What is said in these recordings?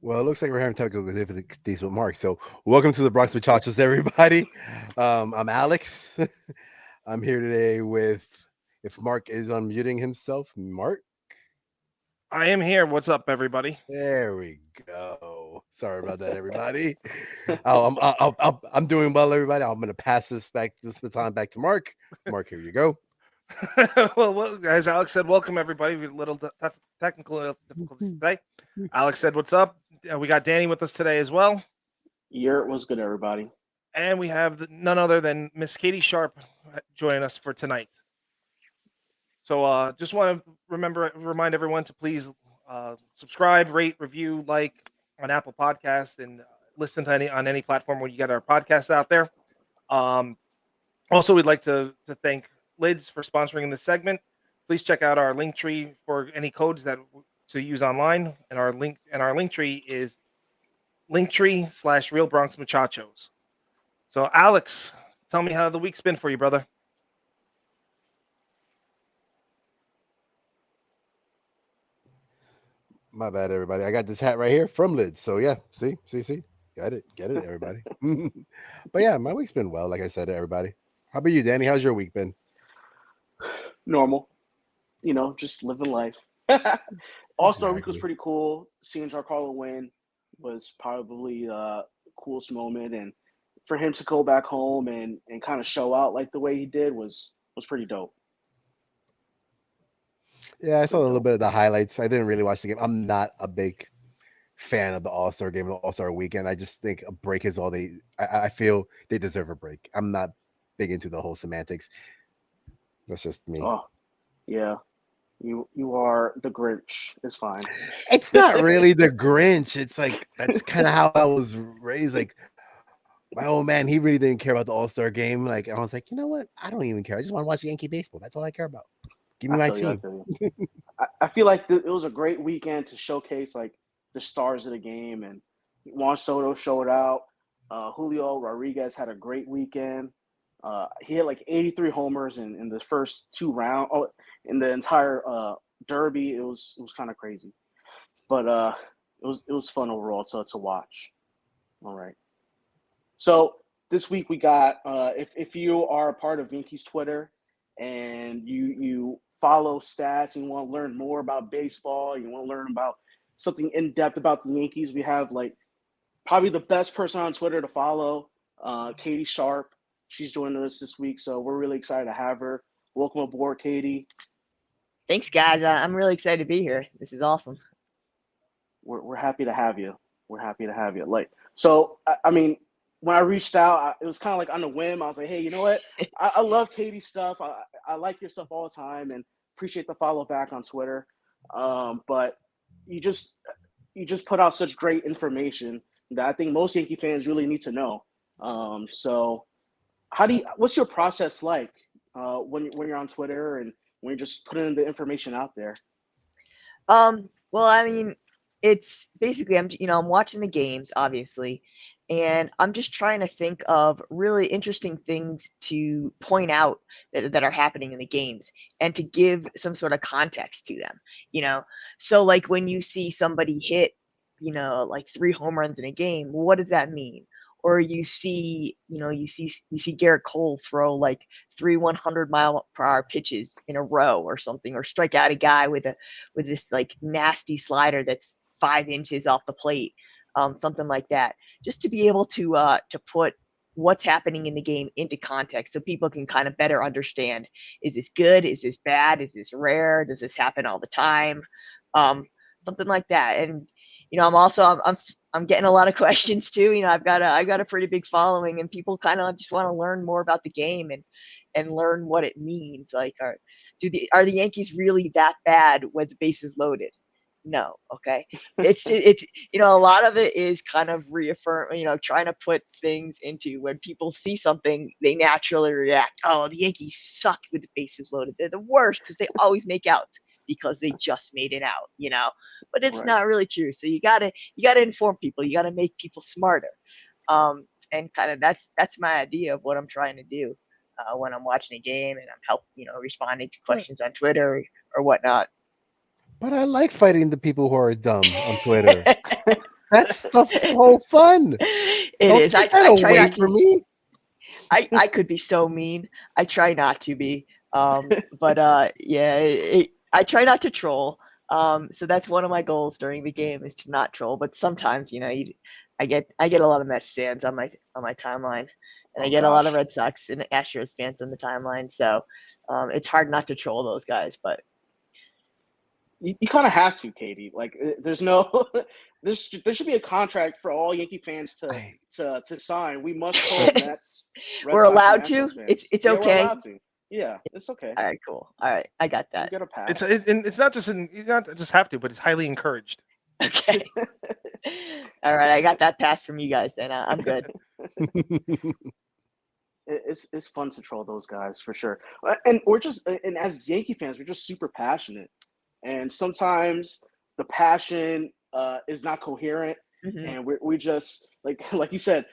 Well, it looks like we're having technical difficulties with Mark. So, welcome to the Bronx Muchachos, everybody. I'm Alex. I'm here today with, if Mark is unmuting himself, Mark. I am here. What's up, everybody? There we go. Sorry about that, everybody. I'm doing well, everybody. I'm going to pass this baton back to Mark. Mark, here you go. Well, as Alex said, welcome everybody. We had a little technical difficulties today. Alex said, "What's up?" We got Danny with us today as well, Yurt was good, everybody. and we have none other than Miss Katie Sharp joining us for tonight. So, just want to remind everyone to please subscribe, rate, review, like on Apple Podcast, and listen to any platform where you get our podcast out there. Um, Also, we'd like to thank Lids for sponsoring this segment. Please check out our link tree for any codes to use online, and our link tree is linktree/Real Bronx Muchachos. So, Alex, tell me how the week's been for you, brother. My bad, everybody. I got this hat right here from Lids. So, yeah, see. Get it, everybody. But yeah, my week's been well, like I said to everybody. How about you, Danny? How's your week been? Normal, just living life. All-Star Week was Exactly. pretty cool. Seeing Carlo win was probably the coolest moment, and for him to go back home and kind of show out like the way he did was pretty dope. Yeah, I saw a Pretty little dope. bit of the highlights. I didn't really watch the game. I'm not a big fan of the All Star game, the All Star weekend. I just think a break is all they. I feel they deserve a break. I'm not big into the whole semantics. That's just me. Oh yeah, you are the Grinch. It's fine. It's not really the Grinch. It's like that's kind of how I was raised. Like my old man, he really didn't care about the All Star game. Like I was like, you know what? I don't even care. I just want to watch Yankee baseball. That's all I care about. Give me I my feel you. I team. feel you. I feel like it was a great weekend to showcase like the stars of the game, and Juan Soto showed out. Julio Rodriguez had a great weekend. He had like 83 homers in the first two rounds. Oh, in the entire Derby, it was kind of crazy, but it was fun overall to watch. All right. So this week we got if you are a part of Yankees Twitter and you follow stats and you want to learn more about baseball, you want to learn about something in depth about the Yankees, we have like probably the best person on Twitter to follow, Katie Sharp. She's joining us this week, so we're really excited to have her. Welcome aboard, Katie. Thanks, guys. I'm really excited to be here. This is awesome. We're happy to have you. We're happy to have you. Like, so I mean, when I reached out, it was kind of like on a whim. I was like, hey, you know what? I love Katie's stuff. I like your stuff all the time, and appreciate the follow back on Twitter. But you just you just put out such great information that I think most Yankee fans really need to know. So what's your process like when you're on Twitter and when you're just putting the information out there? Well, I mean, it's basically I'm watching the games, obviously, and I'm just trying to think of really interesting things to point out that are happening in the games and to give some sort of context to them, you know. So like when you see somebody hit, like 3 home runs in a game, what does that mean? Or you see Garrett Cole throw like 3 100-mile-per-hour pitches in a row or something, or strike out a guy with this like nasty slider that's 5 inches off the plate, something like that. Just to be able to put what's happening in the game into context so people can kind of better understand, is this good? Is this bad? Is this rare? Does this happen all the time? Um, Something like that. And I'm getting a lot of questions too. I've got a pretty big following, and people kind of just want to learn more about the game and learn what it means. Like, are the Yankees really that bad with the bases loaded? No. Okay. It's a lot of it is kind of reaffirm, trying to put things into when people see something, they naturally react. Oh, the Yankees suck with the bases loaded. They're the worst because they always make outs because they just made it out. But it's Right. not really true. So you gotta inform people. You gotta make people smarter. And kind of that's my idea of what I'm trying to do when I'm watching a game and I'm responding to But questions on Twitter or whatnot. but I like fighting the people who are dumb on Twitter. That's the whole fun. It Don't is. take I that try away not to. from me. I could be so mean. I try not to be. But yeah, I try not to troll. So that's one of my goals during the game is to not troll. But sometimes, I get a lot of Mets fans on my timeline, and I Oh, get a lot of gosh. Red Sox and Astros fans on the timeline. So it's hard not to troll those guys. But You kind of have to, Katie. Like, there's no, there should be a contract for all Yankee fans I- to sign. We must troll Mets, Red we're Sox, allowed and to. Astros fans. It's Yeah, we're okay. allowed to. Yeah, it's okay. All right, cool. All right, I got You that. get a pass. It's not just you not just have to, but it's highly encouraged. Okay. All right, I got that pass from you guys. Then I'm good. It's fun to troll those guys for sure. And as Yankee fans, we're just super passionate, and sometimes the passion is not coherent, Mhm. and we just like you said,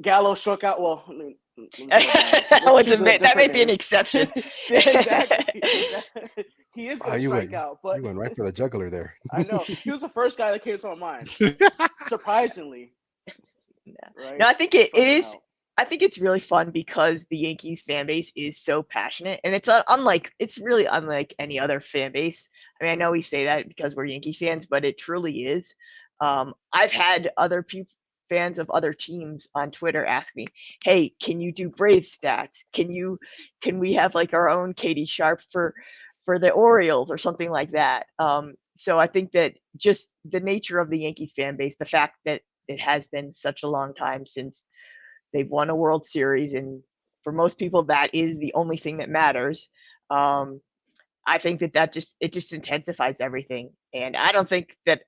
Gallo struck out. Well, I mean, that may be an exception. Exactly. He is going to you strike out, but went right for the juggler there. I know he was the first guy that came to my mind. Surprisingly, right? No, I think it Striking is. out. I think it's really fun because the Yankees fan base is so passionate, and it's really unlike any other fan base. I mean, I know we say that because we're Yankee fans, but it truly is. I've had other fans of other teams on Twitter ask me, "Hey, can you do Brave stats? Can we have like our own Katie Sharp for the Orioles or something like that?" So I think that just the nature of the Yankees fan base, the fact that it has been such a long time since they've won a World Series, and for most people, that is the only thing that matters. I think that just intensifies everything, and I don't think that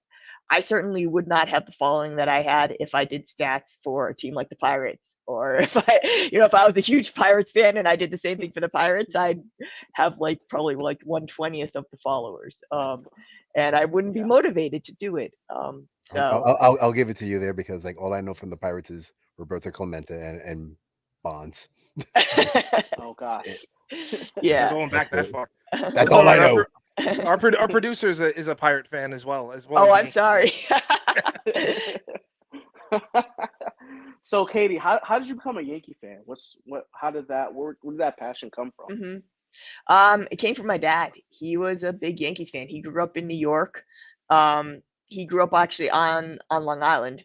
I certainly would not have the following that I had if I did stats for a team like the Pirates, or if I was a huge Pirates fan and I did the same thing for the Pirates, I'd have probably 1/20th of the followers, and I wouldn't be motivated to do it. So I'll give it to you there because all I know from the Pirates is Roberto Clemente and Bonds. Oh gosh. yeah, Going back that far. That's all I know. Our producer is a Pirate fan as well. Oh, as I'm me. sorry. So, Katie, how did you become a Yankee fan? How did where did that passion come from? It came from my dad. He was a big Yankees fan. He grew up in New York. He grew up actually on Long Island.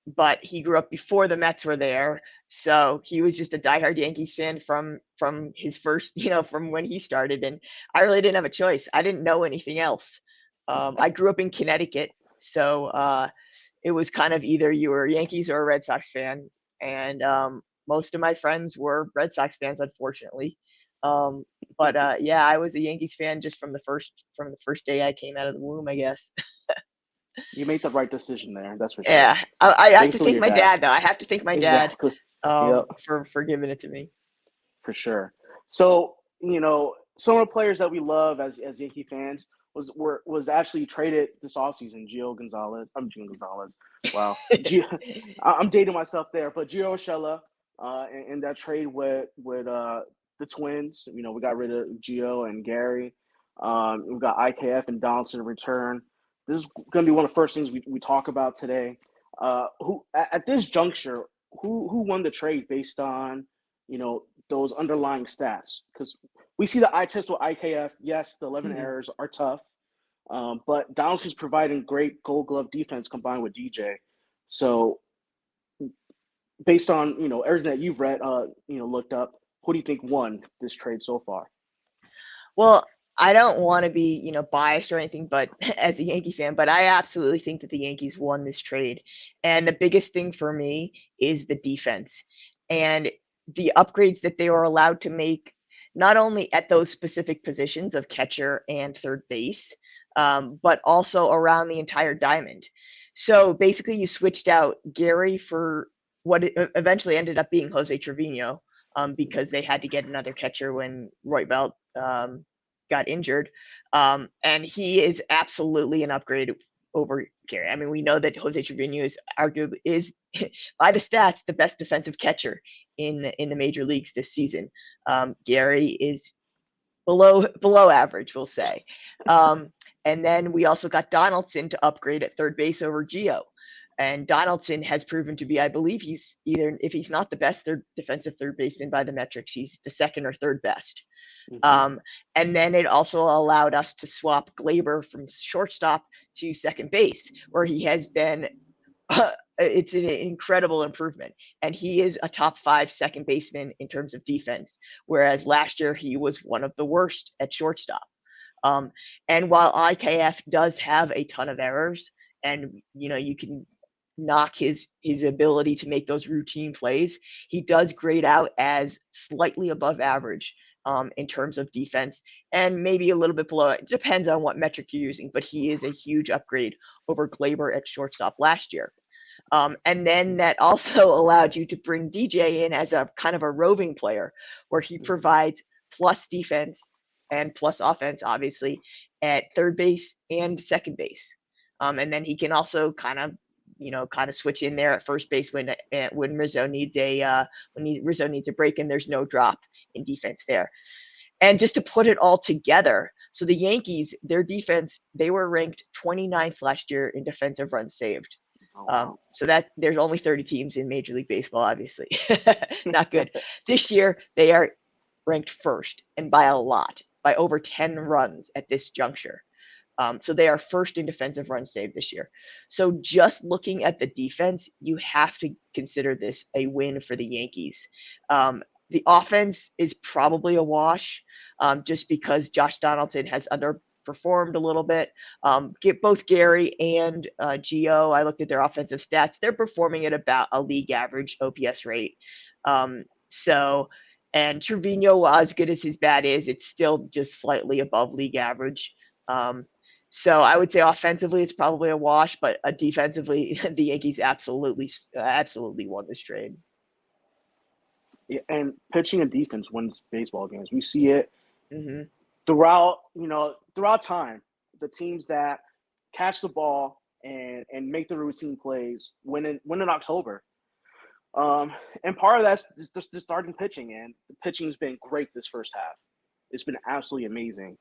But he grew up before the Mets were there. So he was just a diehard Yankees fan from his first, from when he started. And I really didn't have a choice. I didn't know anything else. I grew up in Connecticut. So it was kind of either you were a Yankees or a Red Sox fan. And most of my friends were Red Sox fans, unfortunately. But yeah, I was a Yankees fan just from the first day I came out of the womb, I guess. You made the right decision there. That's for sure. Yeah, I have to Thankfully, thank your my dad. dad, though. I have to thank my dad Exactly. Yep. for giving it to me. For sure. So, some of the players that we love as Yankee fans was actually traded this offseason. Gio Gonzalez. I'm Gio Gonzalez. Wow. I'm dating myself there. But Gio Urshela, in that trade with the Twins, we got rid of Gio and Gary. We've got IKF and Donaldson in return. This is going to be one of the first things we talk about today. Who at this juncture, who won the trade based on those underlying stats? Because we see the eye test with IKF. Yes, the 11 errors are tough, but Donaldson's providing great Gold Glove defense combined with DJ. So, based on everything that you've read, looked up, who do you think won this trade so far? Well, I don't want to be, biased or anything, but as a Yankee fan, but I absolutely think that the Yankees won this trade. And the biggest thing for me is the defense and the upgrades that they were allowed to make, not only at those specific positions of catcher and third base, but also around the entire diamond. So basically you switched out Gary for what eventually ended up being Jose Trevino, because they had to get another catcher when Roy Belt got injured. And he is absolutely an upgrade over Gary. I mean, we know that Jose Trevino is arguably by the stats the best defensive catcher in the major leagues this season. Gary is below average, we'll say. And then we also got Donaldson to upgrade at third base over Gio. And Donaldson has proven to be, I believe he's either, if he's not the best defensive third baseman by the metrics, he's the second or third best. And then it also allowed us to swap Glaber from shortstop to second base, where he has been, it's an incredible improvement. And he is a top 5 second baseman in terms of defense, whereas last year he was one of the worst at shortstop. And while IKF does have a ton of errors, and you can knock his ability to make those routine plays, he does grade out as slightly above average in terms of defense, and maybe a little bit below. It depends on what metric you're using, but he is a huge upgrade over Glaber at shortstop last year. And then that also allowed you to bring DJ in as a kind of a roving player, where he provides plus defense and plus offense, obviously, at third base and second base. And then he can also kind of switch in there at first base when Rizzo needs Rizzo needs a break and there's no drop in defense there. And just to put it all together, so the Yankees, their defense, they were ranked 29th last year in defensive runs saved. So that there's only 30 teams in Major League Baseball, obviously. Not good. This year, they are ranked first, and by a lot, by over 10 runs at this juncture. So they are first in defensive runs saved this year. So just looking at the defense, you have to consider this a win for the Yankees. The offense is probably a wash, just because Josh Donaldson has underperformed a little bit. Both Gary and Gio, I looked at their offensive stats. They're performing at about a league average OPS rate. And Trevino, as good as his bat is, it's still just slightly above league average. So I would say offensively, it's probably a wash, but defensively, the Yankees absolutely won this trade. Yeah, and pitching and defense wins baseball games. We see it throughout time. The teams that catch the ball and make the routine plays win in October. And part of that's the starting pitching, and the pitching has been great this first half. It's been absolutely amazing.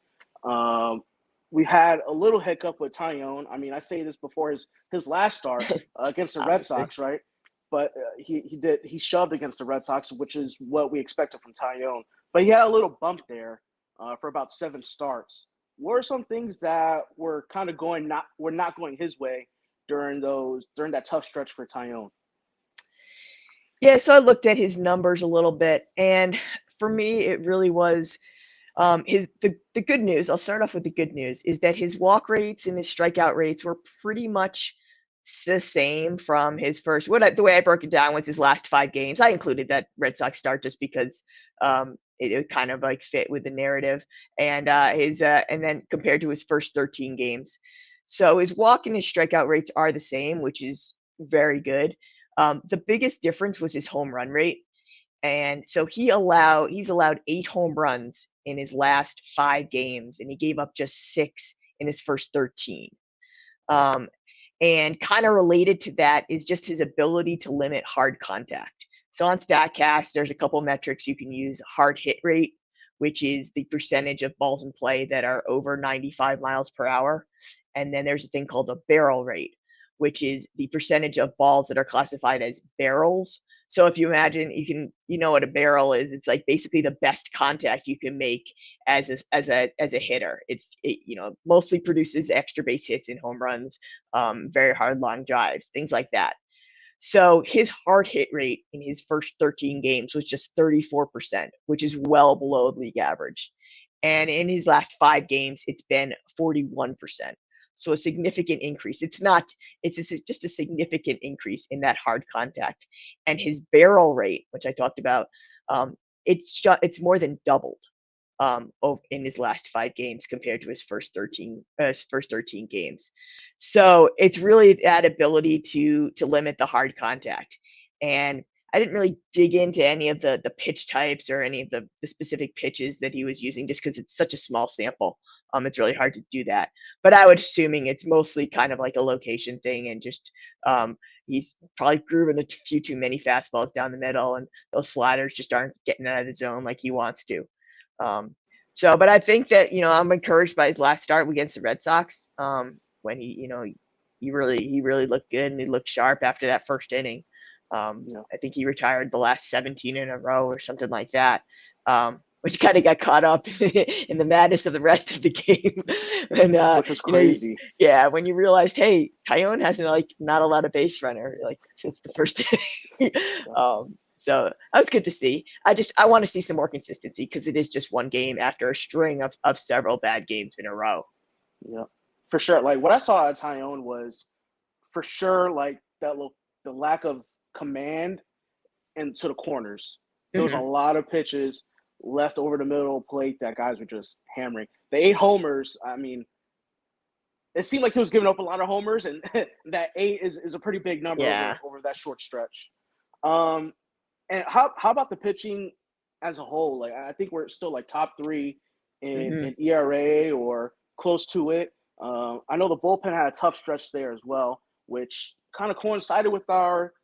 We had a little hiccup with Taillon. I mean, I say this before his last start against the Red Sox, right? But he shoved against the Red Sox, which is what we expected from Taillon. But he had a little bump there for about 7 starts. What are some things that were kind of not going his way during that tough stretch for Taillon? Yeah, so I looked at his numbers a little bit, and for me, it really was the good news. I'll start off with the good news is that his walk rates and his strikeout rates were pretty much the same from his first. The way I broke it down was his last 5 games. I included that Red Sox start just because it kind of like fit with the narrative, and and then compared to his first 13 games. So his walk and his strikeout rates are the same, which is very good. The biggest difference was his home run rate. And so he's allowed 8 home runs in his last 5 games, and he gave up just 6 in his first 13. And kind of related to that is just his ability to limit hard contact. So on StatCast, there's a couple metrics you can use. Hard hit rate, which is the percentage of balls in play that are over 95 miles per hour. And then there's a thing called a barrel rate, which is the percentage of balls that are classified as barrels. So if you imagine, you know what a barrel is. It's like basically the best contact you can make as a hitter. It mostly produces extra base hits and home runs, very hard long drives, things like that. So his hard hit rate in his first 13 games was just 34%, which is well below league average. And in his last 5 games, it's been 41%. So a significant increase. It's just a significant increase in that hard contact. And his barrel rate, which I talked about, it's more than doubled in his last 5 games compared to his first 13 games. So it's really that ability to limit the hard contact. And I didn't really dig into any of the pitch types or any of the specific pitches that he was using, just because it's such a small sample. It's really hard to do that. But I was assuming it's mostly kind of like a location thing, and just he's probably grooving a few too many fastballs down the middle, and those sliders just aren't getting out of the zone like he wants to. So, but I think that, I'm encouraged by his last start against the Red Sox. When he really looked good and he looked sharp after that first inning. I think he retired the last 17 in a row or something like that. Which kind of got caught up in the madness of the rest of the game. And which was crazy. when you realized, hey, Tyone hasn't not allowed a base runner since the first inning. So that was good to see. I want to see some more consistency because it is just one game after a string of several bad games in a row. Yeah, for sure. Like what I saw at Tyone was for sure the lack of command into the corners. There was a lot of pitches left over the middle of the plate that guys were just hammering. The 8 homers, I mean, it seemed like he was giving up a lot of homers, and that 8 is a pretty big number over that short stretch. And how about the pitching as a whole? Like I think we're still top 3 in ERA or close to it. I know the bullpen had a tough stretch there as well, which kind of coincided with our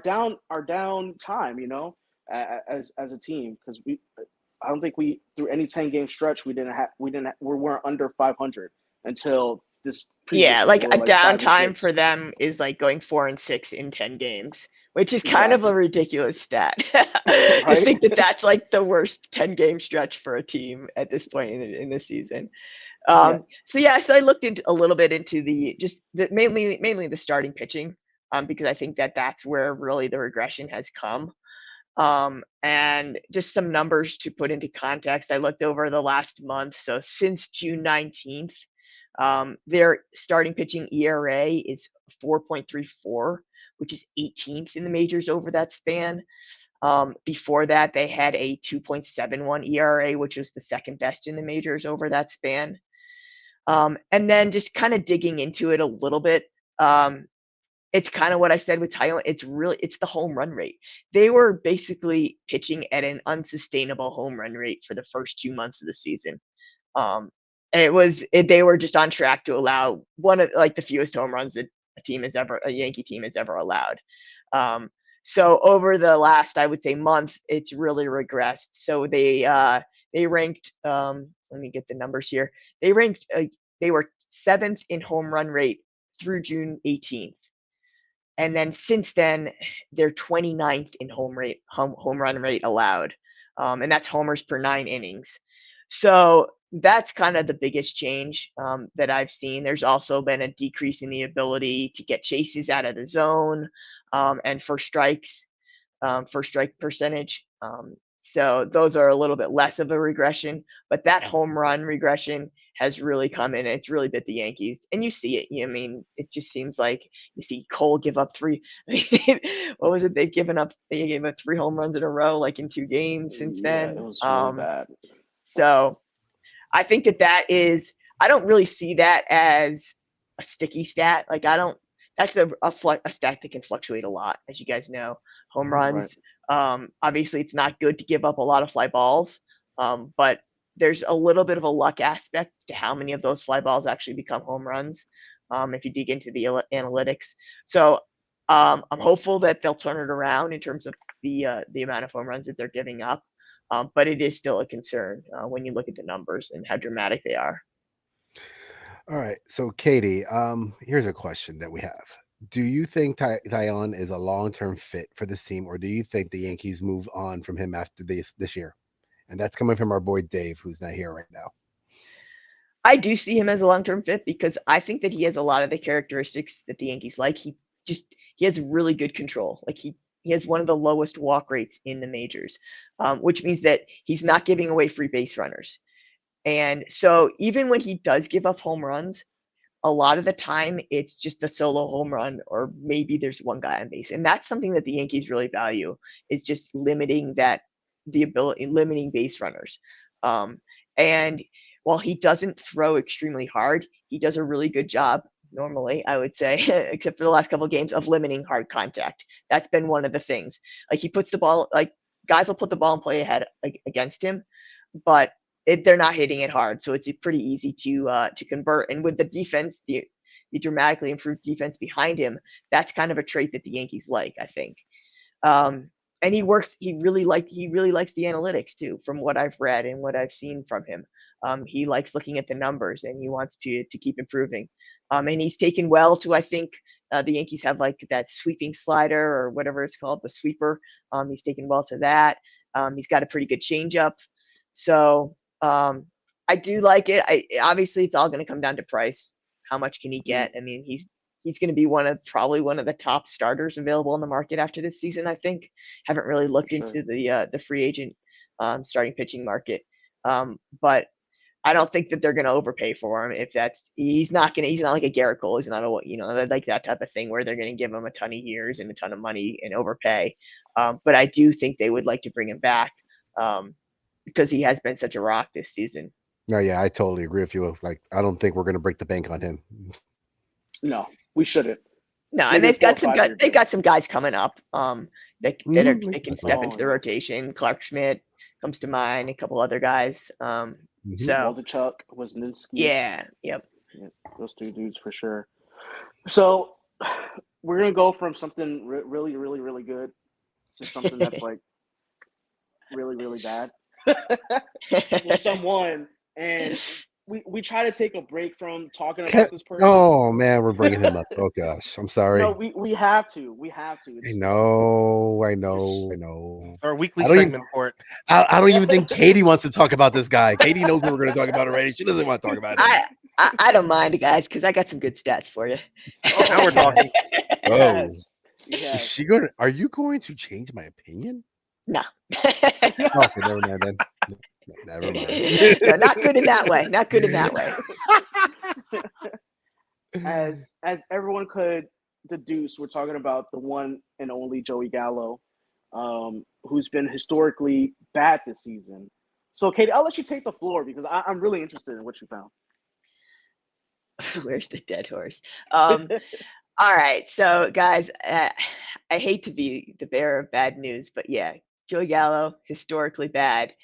down time, as a team, because I don't think we through any 10-game stretch we weren't under 500 until this. Yeah, a downtime for them is going 4-6 in 10 games, which is kind of a ridiculous stat. To think that that's the worst 10-game stretch for a team at this point in the season. So I looked into a little bit into mainly the starting pitching, because I think that's where really the regression has come. And just some numbers to put into context. I looked over the last month. So since June 19th, their starting pitching ERA is 4.34, which is 18th in the majors over that span. Before that, they had a 2.71 ERA, which was the second best in the majors over that span. And then just kind of digging into it a little bit, it's kind of what I said with Tyone. It's the home run rate. They were basically pitching at an unsustainable home run rate for the first 2 months of the season. They were just on track to allow one of the fewest home runs that a Yankee team has ever allowed. So over the last, I would say, month, it's really regressed. So they ranked. Let me get the numbers here. They were 7th in home run rate through June 18th. And then since then, they're 29th in home run rate allowed. And that's homers per 9 innings. So that's kind of the biggest change that I've seen. There's also been a decrease in the ability to get chases out of the zone and first strike percentage. So those are a little bit less of a regression, but that home run regression has really come in. It's really bit the Yankees, and you see it. It just seems like you see Cole give up 3. What was it? They gave up 3 home runs in a row, in 2 games since then. It was really bad. So I think that is. I don't really see that as a sticky stat. That's a stat that can fluctuate a lot, as you guys know. Home runs. Right. Obviously, it's not good to give up a lot of fly balls, but there's a little bit of a luck aspect to how many of those fly balls actually become home runs if you dig into the analytics. So I'm hopeful that they'll turn it around in terms of the amount of home runs that they're giving up, but it is still a concern when you look at the numbers and how dramatic they are. All right, so Katie, here's a question that we have. Do you think Tyone is a long-term fit for this team, or do you think the Yankees move on from him after this year? And that's coming from our boy Dave, who's not here right now. I do see him as a long-term fit because I think that he has a lot of the characteristics that the Yankees like. He has really good control. He has one of the lowest walk rates in the majors, which means that he's not giving away free base runners. And so even when he does give up home runs, a lot of the time it's just a solo home run, or maybe there's one guy on base. And that's something that the Yankees really value, is just limiting base runners. And while he doesn't throw extremely hard, he does a really good job normally, I would say, except for the last couple of games, of limiting hard contact. That's been one of the things. He puts the ball, guys will put the ball in play ahead against him, but they're not hitting it hard. So it's pretty easy to convert. And with the defense, the dramatically improved defense behind him, that's kind of a trait that the Yankees like, I think. and he really likes the analytics too, from what I've read and what I've seen from him. He likes looking at the numbers, and he wants to keep improving. And he's taken well to, I think, the Yankees have like that sweeping slider or whatever it's called, the sweeper. He's taken well to that. He's got a pretty good changeup. So I do like it. Obviously it's all going to come down to price. How much can he get? I mean, he's going to be probably one of the top starters available in the market after this season, I think. Haven't really looked into the free agent starting pitching market. But I don't think that they're going to overpay for him. He's not like a Garrett Cole. He's not like that type of thing where they're going to give him a ton of years and a ton of money and overpay. But I do think they would like to bring him back because he has been such a rock this season. No, yeah, I totally agree with you. Like, I don't think we're going to break the bank on him. No, we shouldn't. No, and they've got some guys. They've got some guys coming up that can step into the rotation. Clark Schmidt comes to mind. A couple other guys. So Waldichuk, Wisniewski. Yeah. Yep. Yeah, those two dudes for sure. So we're gonna go from something really, really, really good to something that's like really, really bad. With someone, and we try to take a break from talking about this person. Oh man, we're bringing him up. Oh gosh, I'm sorry. No, we have to. We have to. I know. It's our weekly segment for it. I don't even think Katie wants to talk about this guy. Katie knows what we're going to talk about already. She doesn't want to talk about it. I don't mind, guys, because I got some good stats for you. Now we're talking. Yes. Is she going to? Are you going to change my opinion? No. Okay, never mind then. Never mind. So not good in that way. Not good in that way. As everyone could deduce, we're talking about the one and only Joey Gallo, who's been historically bad this season. So, Katie, I'll let you take the floor because I'm really interested in what you found. Where's the dead horse? All right. So, guys, I hate to be the bearer of bad news, but yeah, Joey Gallo, historically bad.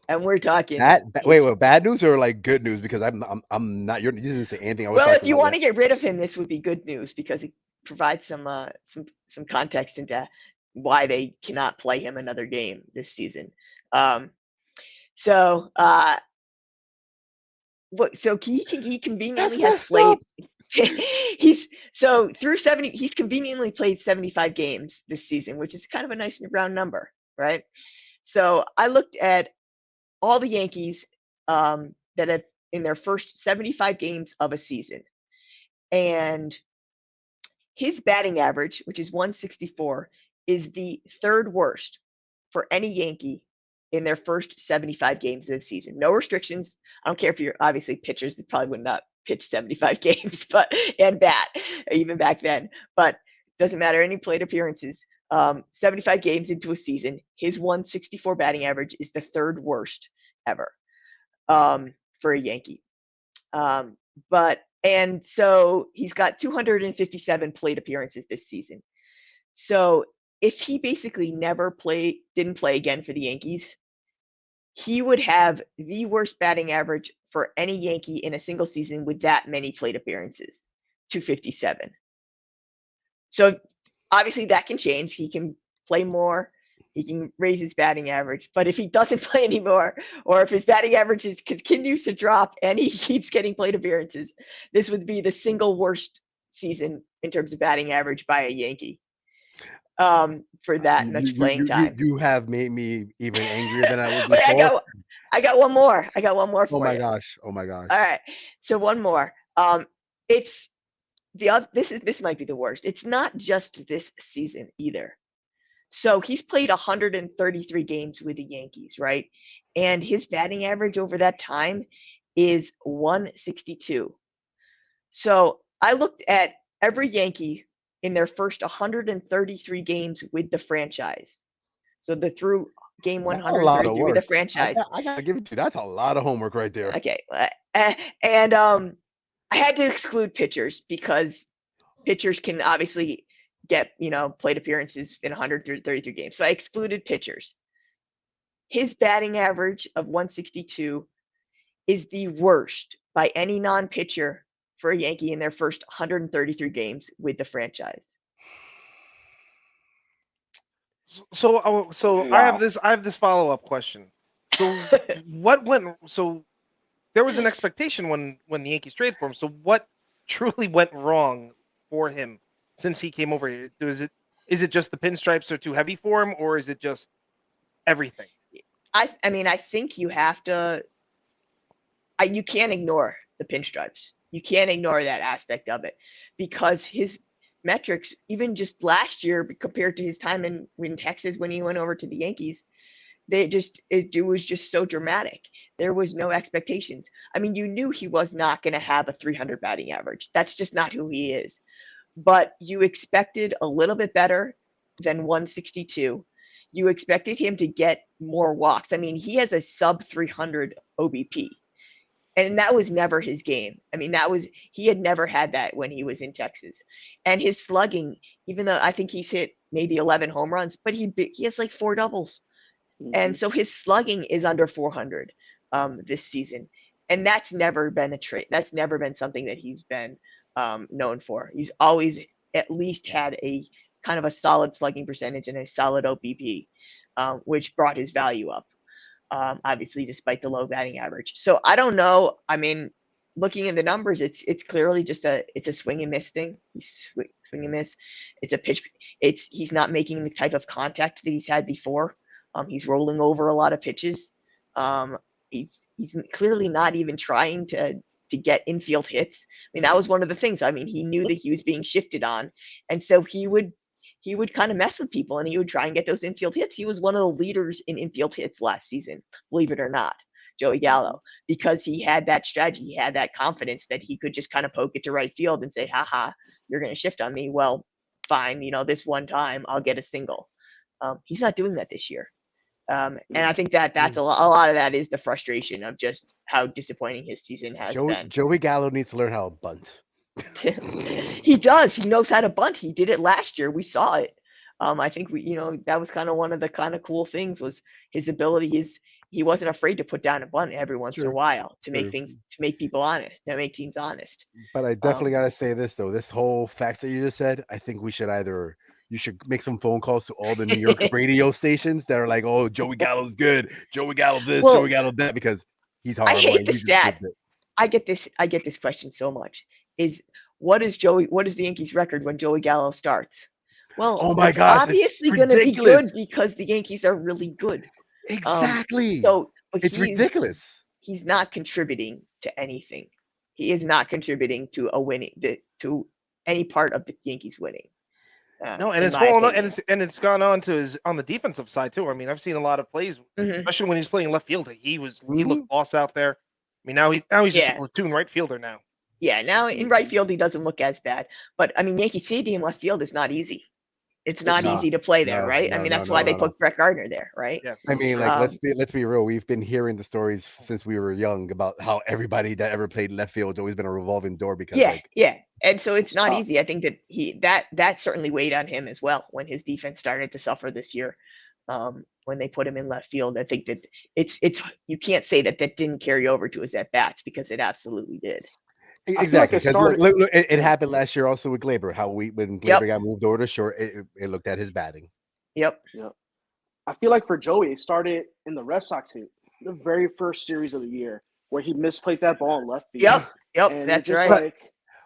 And we're talking wait, bad news or like good news? Because I'm not. You didn't say anything. Well, if you want to get rid of him, this would be good news because it provides some context into why they cannot play him another game this season. So he conveniently has played. He's conveniently played 75 games this season, which is kind of a nice round number, right? So I looked at all the Yankees that have in their first 75 games of a season. And his batting average, which is 164, is the third worst for any Yankee in their first 75 games of the season. No restrictions. I don't care if you're obviously pitchers that probably would not pitch 75 games, and bat even back then. But doesn't matter any plate appearances. 75 games into a season, his 164 batting average is the third worst ever for a Yankee. And so he's got 257 plate appearances this season. So if he basically didn't play again for the Yankees, he would have the worst batting average for any Yankee in a single season with that many plate appearances, 257. So obviously that can change. He can play more. He can raise his batting average. But if he doesn't play anymore, or if his batting average continues to drop and he keeps getting plate appearances, this would be the single worst season in terms of batting average by a Yankee for that much playing time. You have made me even angrier than I was before. I got one more. I got one more for you. Oh my gosh. All right. So one more. This might be the worst. It's not just this season either. So he's played 133 games with the Yankees, right? And his batting average over that time is 162. So I looked at every Yankee in their first 133 games with the franchise. So through game 133 with the franchise. I gotta give it to you. That's a lot of homework right there. Okay. And I had to exclude pitchers because pitchers can obviously get, plate appearances in 133 games. So I excluded pitchers. His batting average of 162 is the worst by any non-pitcher for a Yankee in their first 133 games with the franchise. So Wow. I have this follow-up question. So what went so there was an expectation when the Yankees traded for him. So what truly went wrong for him since he came over here? Is it just the pinstripes are too heavy for him, or is it just everything? I mean, I think you have to. You can't ignore the pinstripes. You can't ignore that aspect of it because his metrics, even just last year compared to his time in Texas when he went over to the Yankees, it was just so dramatic. There was no expectations. I mean, you knew he was not going to have a 300 batting average. That's just not who he is. But you expected a little bit better than 162. You expected him to get more walks. I mean, he has a sub 300 OBP. And that was never his game. I mean, he had never had that when he was in Texas. And his slugging, even though I think he's hit maybe 11 home runs, but he has like 4 doubles. And so his slugging is under 400 this season. And that's never been a trait. That's never been something that he's been known for. He's always at least had a kind of a solid slugging percentage and a solid OBP, which brought his value up. Obviously, despite the low batting average. So I don't know. I mean, looking at the numbers, it's clearly just it's a swing and miss thing. He's swing and miss. It's a pitch. He's not making the type of contact that he's had before. He's rolling over a lot of pitches. He's clearly not even trying to get infield hits. I mean, that was one of the things. I mean, he knew that he was being shifted on, and so he would kind of mess with people and he would try and get those infield hits. He was one of the leaders in infield hits last season, believe it or not, Joey Gallo, because he had that strategy. He had that confidence that he could just kind of poke it to right field and say, haha, you're going to shift on me. Well, fine. This one time I'll get a single. He's not doing that this year. And I think that's a lot of that is the frustration of just how disappointing his season has been. Joey Gallo needs to learn how to bunt. He does. He knows how to bunt. He did it last year. We saw it. I think that was kind of one of the kind of cool things was his ability. He wasn't afraid to put down a bunt every once in a while to make people honest, to make teams honest. But I definitely gotta say this though. This whole facts that you just said, I think you should make some phone calls to all the New York radio stations that are like, oh, Joey Gallo's good, Joey Gallo this, Joey Gallo that, because he's hard. I hate the stat. I get this question so much. What is the Yankees record when Joey Gallo starts? Well, oh my gosh, obviously going to be good because the Yankees are really good. Exactly. But it's ridiculous. He's not contributing to anything. He is not contributing to to any part of the Yankees winning. No, and it's fallen on, and it's gone on to on the defensive side too. I mean, I've seen a lot of plays, especially when he's playing left field. He looked boss out there. I mean, now he's just a platoon right fielder now. Yeah, now in right field he doesn't look as bad. But I mean, Yankee Stadium left field is not easy. It's not easy to play there, right? I mean, that's why they put Brett Gardner there, right? Yeah. I mean, like let's be real. We've been hearing the stories since we were young about how everybody that ever played left field always been a revolving door because and so it's not easy. I think that that certainly weighed on him as well when his defense started to suffer this year. When they put him in left field, I think that it's you can't say that didn't carry over to his at bats because it absolutely did. Exactly, because look, it happened last year also with Glaber. When Glaber got moved over to short, it looked at his batting. Yep. I feel like for Joey, it started in the Red Sox team, the very first series of the year, where he misplayed that ball in left field. Yep, and that's right.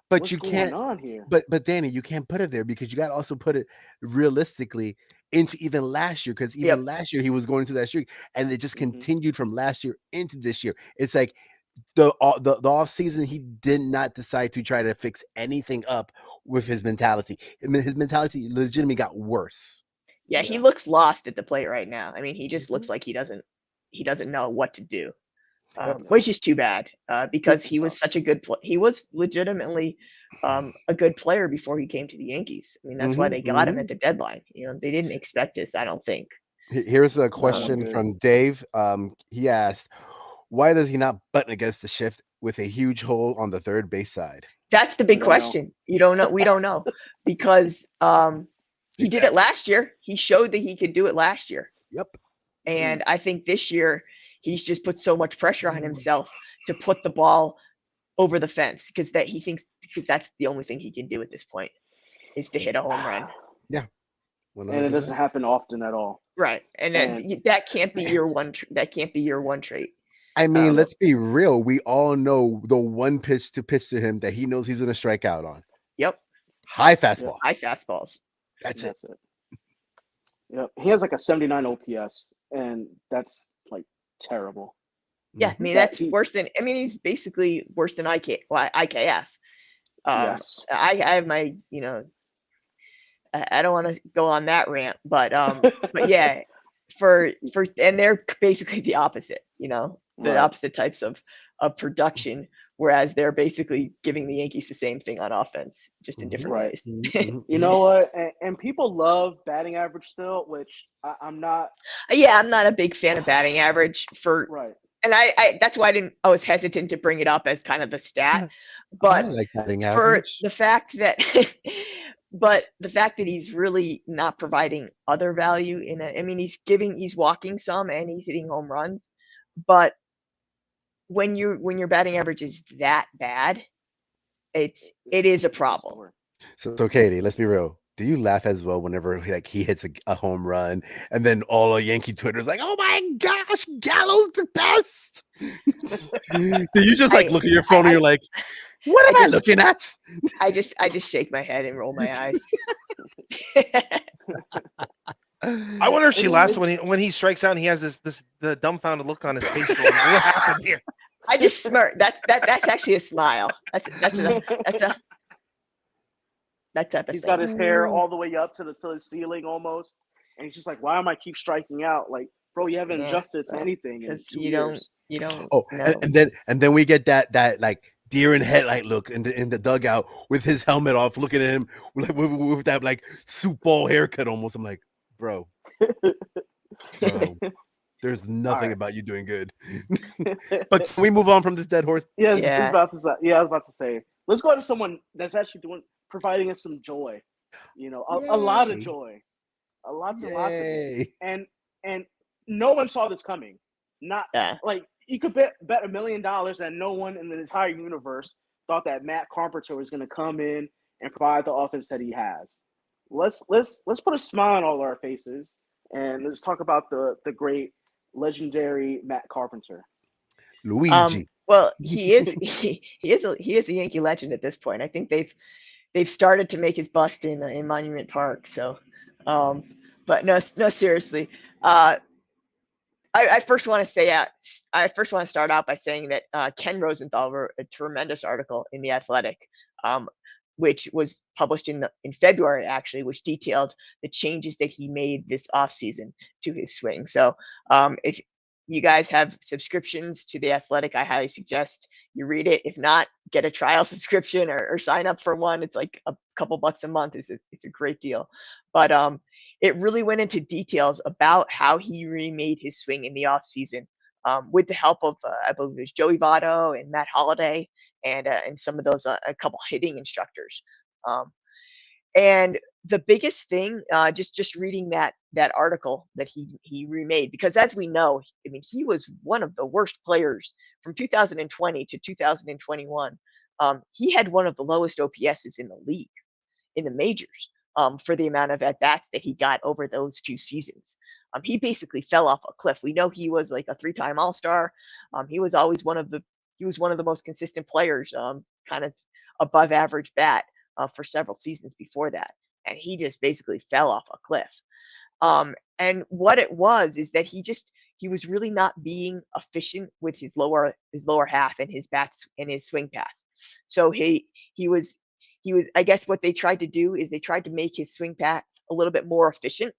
But you can't. On here? But Danny, you can't put it there because you got to also put it realistically into even last year, because even last year he was going through that streak, and it just continued from last year into this year. It's like the off season, he did not decide to try to fix anything up with his mentality. I mean, his mentality legitimately got worse. Yeah, he looks lost at the plate right now. I mean, he just looks like he doesn't know what to do, which is too bad because he was such a good he was legitimately a good player before he came to the Yankees. I mean, that's why they got him at the deadline. They didn't expect this, I don't think. Here's a question from Dave. He asked, why does he not button against the shift with a huge hole on the third base side? That's the big question. You don't know. We don't know because he did it last year. He showed that he could do it last year. Yep. And I think this year he's just put so much pressure on himself to put the ball over the fence because that's the only thing he can do at this point is to hit a home run. Yeah. and it doesn't 100%. happen often at all. Right, and that can't be your one. That can't be your one trait. I mean, let's be real. We all know the one pitch to him that he knows he's going to strike out on. Yep. High fastball. High fastballs. That's it. Yep. He has like a 79 OPS, and that's like terrible. Yeah, I mean that's worse than. I mean, he's basically worse than IKF. Yes. I have my, I don't want to go on that rant, but yeah, and they're basically the opposite, the opposite types of production, whereas they're basically giving the Yankees the same thing on offense, just in different ways. You know what? And people love batting average still, which I'm not. Yeah, I'm not a big fan of batting average and I that's why I was hesitant to bring it up as kind of a stat, but like batting for average. the fact that but the fact that he's really not providing other value I mean, he's walking some and he's hitting home runs, but when your batting average is that bad, it is a problem. So Katie, let's be real. Do you laugh as well whenever he hits a home run, and then all of Yankee Twitter is like, "Oh my gosh, Gallo's the best"? Do you just look at your phone and you're like, "What am I looking at?" I just shake my head and roll my eyes. I wonder if she laughs when he strikes out and he has the dumbfounded look on his face. Going, what happened here? I just smirk. That's actually a smile. That's a. That type of He's thing. got his hair all the way up to the ceiling almost, and he's just like, "Why am I keep striking out? Like, bro, you haven't adjusted to anything in 2 years." You don't. Oh, and then we get that like deer in headlight look in the dugout with his helmet off, looking at him with that like soup ball haircut almost. I'm like, bro, there's nothing about you doing good. But can we move on from this dead horse? I was about to say, let's go to someone that's actually providing us some joy, a lot of joy, lots of joy, and no one saw this coming. Not like you could bet $1 million that no one in the entire universe thought that Matt Carpenter was going to come in and provide the offense that he has. Let's put a smile on all our faces and let's talk about the great, legendary Matt Carpenter. Luigi. Well, he is a Yankee legend at this point. I think they've started to make his bust in Monument Park. So, but no, seriously. I first want to start out by saying that Ken Rosenthal wrote a tremendous article in The Athletic, which was published in February, actually, which detailed the changes that he made this offseason to his swing. So if you guys have subscriptions to The Athletic, I highly suggest you read it. If not, get a trial subscription or sign up for one. It's like a couple bucks a month. It's a great deal. But it really went into details about how he remade his swing in the offseason with the help of, I believe it was Joey Votto and Matt Holliday and some of those, a couple hitting instructors. And the biggest thing, just reading that article that he remade, because as we know, I mean, he was one of the worst players from 2020 to 2021. He had one of the lowest OPSs in the league, in the majors, for the amount of at-bats that he got over those 2 seasons. He basically fell off a cliff. We know he was like a 3-time All-Star. He was always one of the most consistent players, kind of above average bat for several seasons before that. And he just basically fell off a cliff. And what it was is that he was really not being efficient with his lower half and his bats and his swing path. So he was, I guess what they tried to do is they tried to make his swing path a little bit more efficient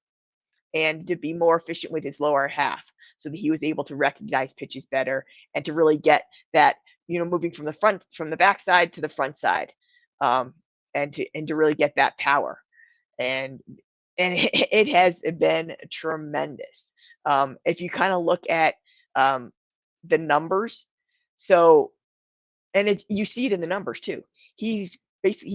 and to be more efficient with his lower half so that he was able to recognize pitches better and to really get that, moving from the backside to the front side, and to really get that power. And it has been tremendous. If you kind of look at the numbers, so, and you see it in the numbers too. He's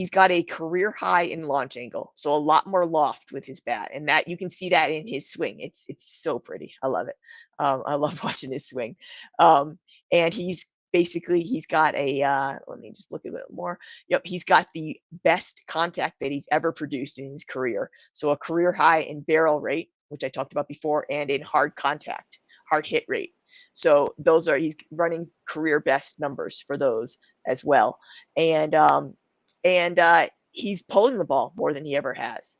got a career high in launch angle, so a lot more loft with his bat, and that you can see that in his swing. It's so pretty. I love it. I love watching his swing. And he's basically he's got a let me just look a bit more. Yep, he's got the best contact that he's ever produced in his career. So a career high in barrel rate, which I talked about before, and in hard contact, hard hit rate. So those are, he's running career best numbers for those as well. And he's pulling the ball more than he ever has.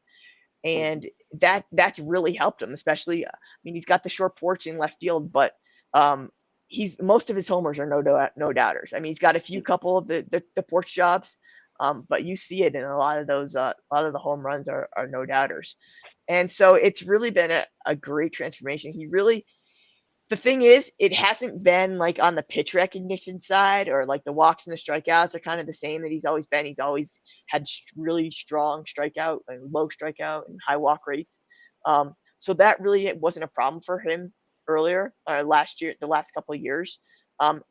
And that's really helped him, especially, I mean, he's got the short porch in left field, but most of his homers are no doubters. I mean, he's got a few couple of the porch jobs, but you see it in a lot of those, a lot of the home runs are no doubters. And so it's really been a great transformation. He really, the thing is, it hasn't been like on the pitch recognition side, or like the walks and the strikeouts are kind of the same that he's always been. He's always had really strong strikeout and low strikeout and high walk rates. So that really wasn't a problem for him earlier, last year, the last couple of years.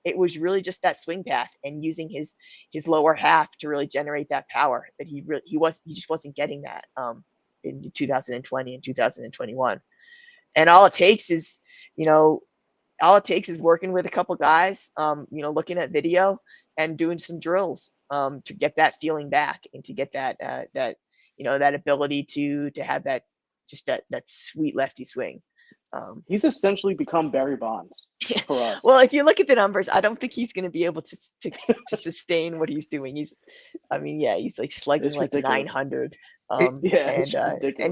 It was really just that swing path and using his lower half to really generate that power that he just wasn't getting that in 2020 and 2021. And all it takes is, working with a couple guys, looking at video and doing some drills to get that feeling back and to get that that ability to have that sweet lefty swing. He's essentially become Barry Bonds for us. Well, if you look at the numbers, I don't think he's going to be able to sustain what he's doing. He's like slugging like 900. And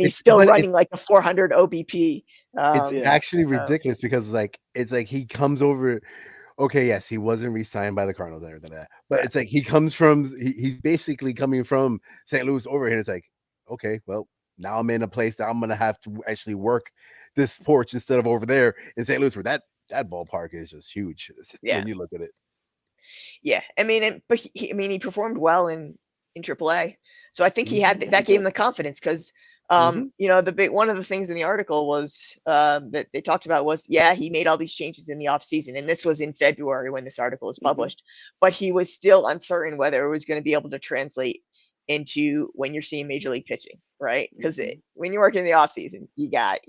he's still running like a 400 OBP. It's actually ridiculous because it's like he comes over. Okay, yes, he wasn't re-signed by the Cardinals and everything like that, but it's like he's basically coming from St. Louis over here. And it's like, okay, well, now I'm in a place that I'm gonna have to actually work this porch instead of over there in St. Louis, where that ballpark is just huge. When you look at it. Yeah, I mean, he performed well in AAA. So I think he had that gave him the confidence because one of the things in the article was that they talked about was he made all these changes in the offseason, and this was in February when this article was published, but he was still uncertain whether it was going to be able to translate into when you're seeing major league pitching, right? Because when you're working in the offseason, you got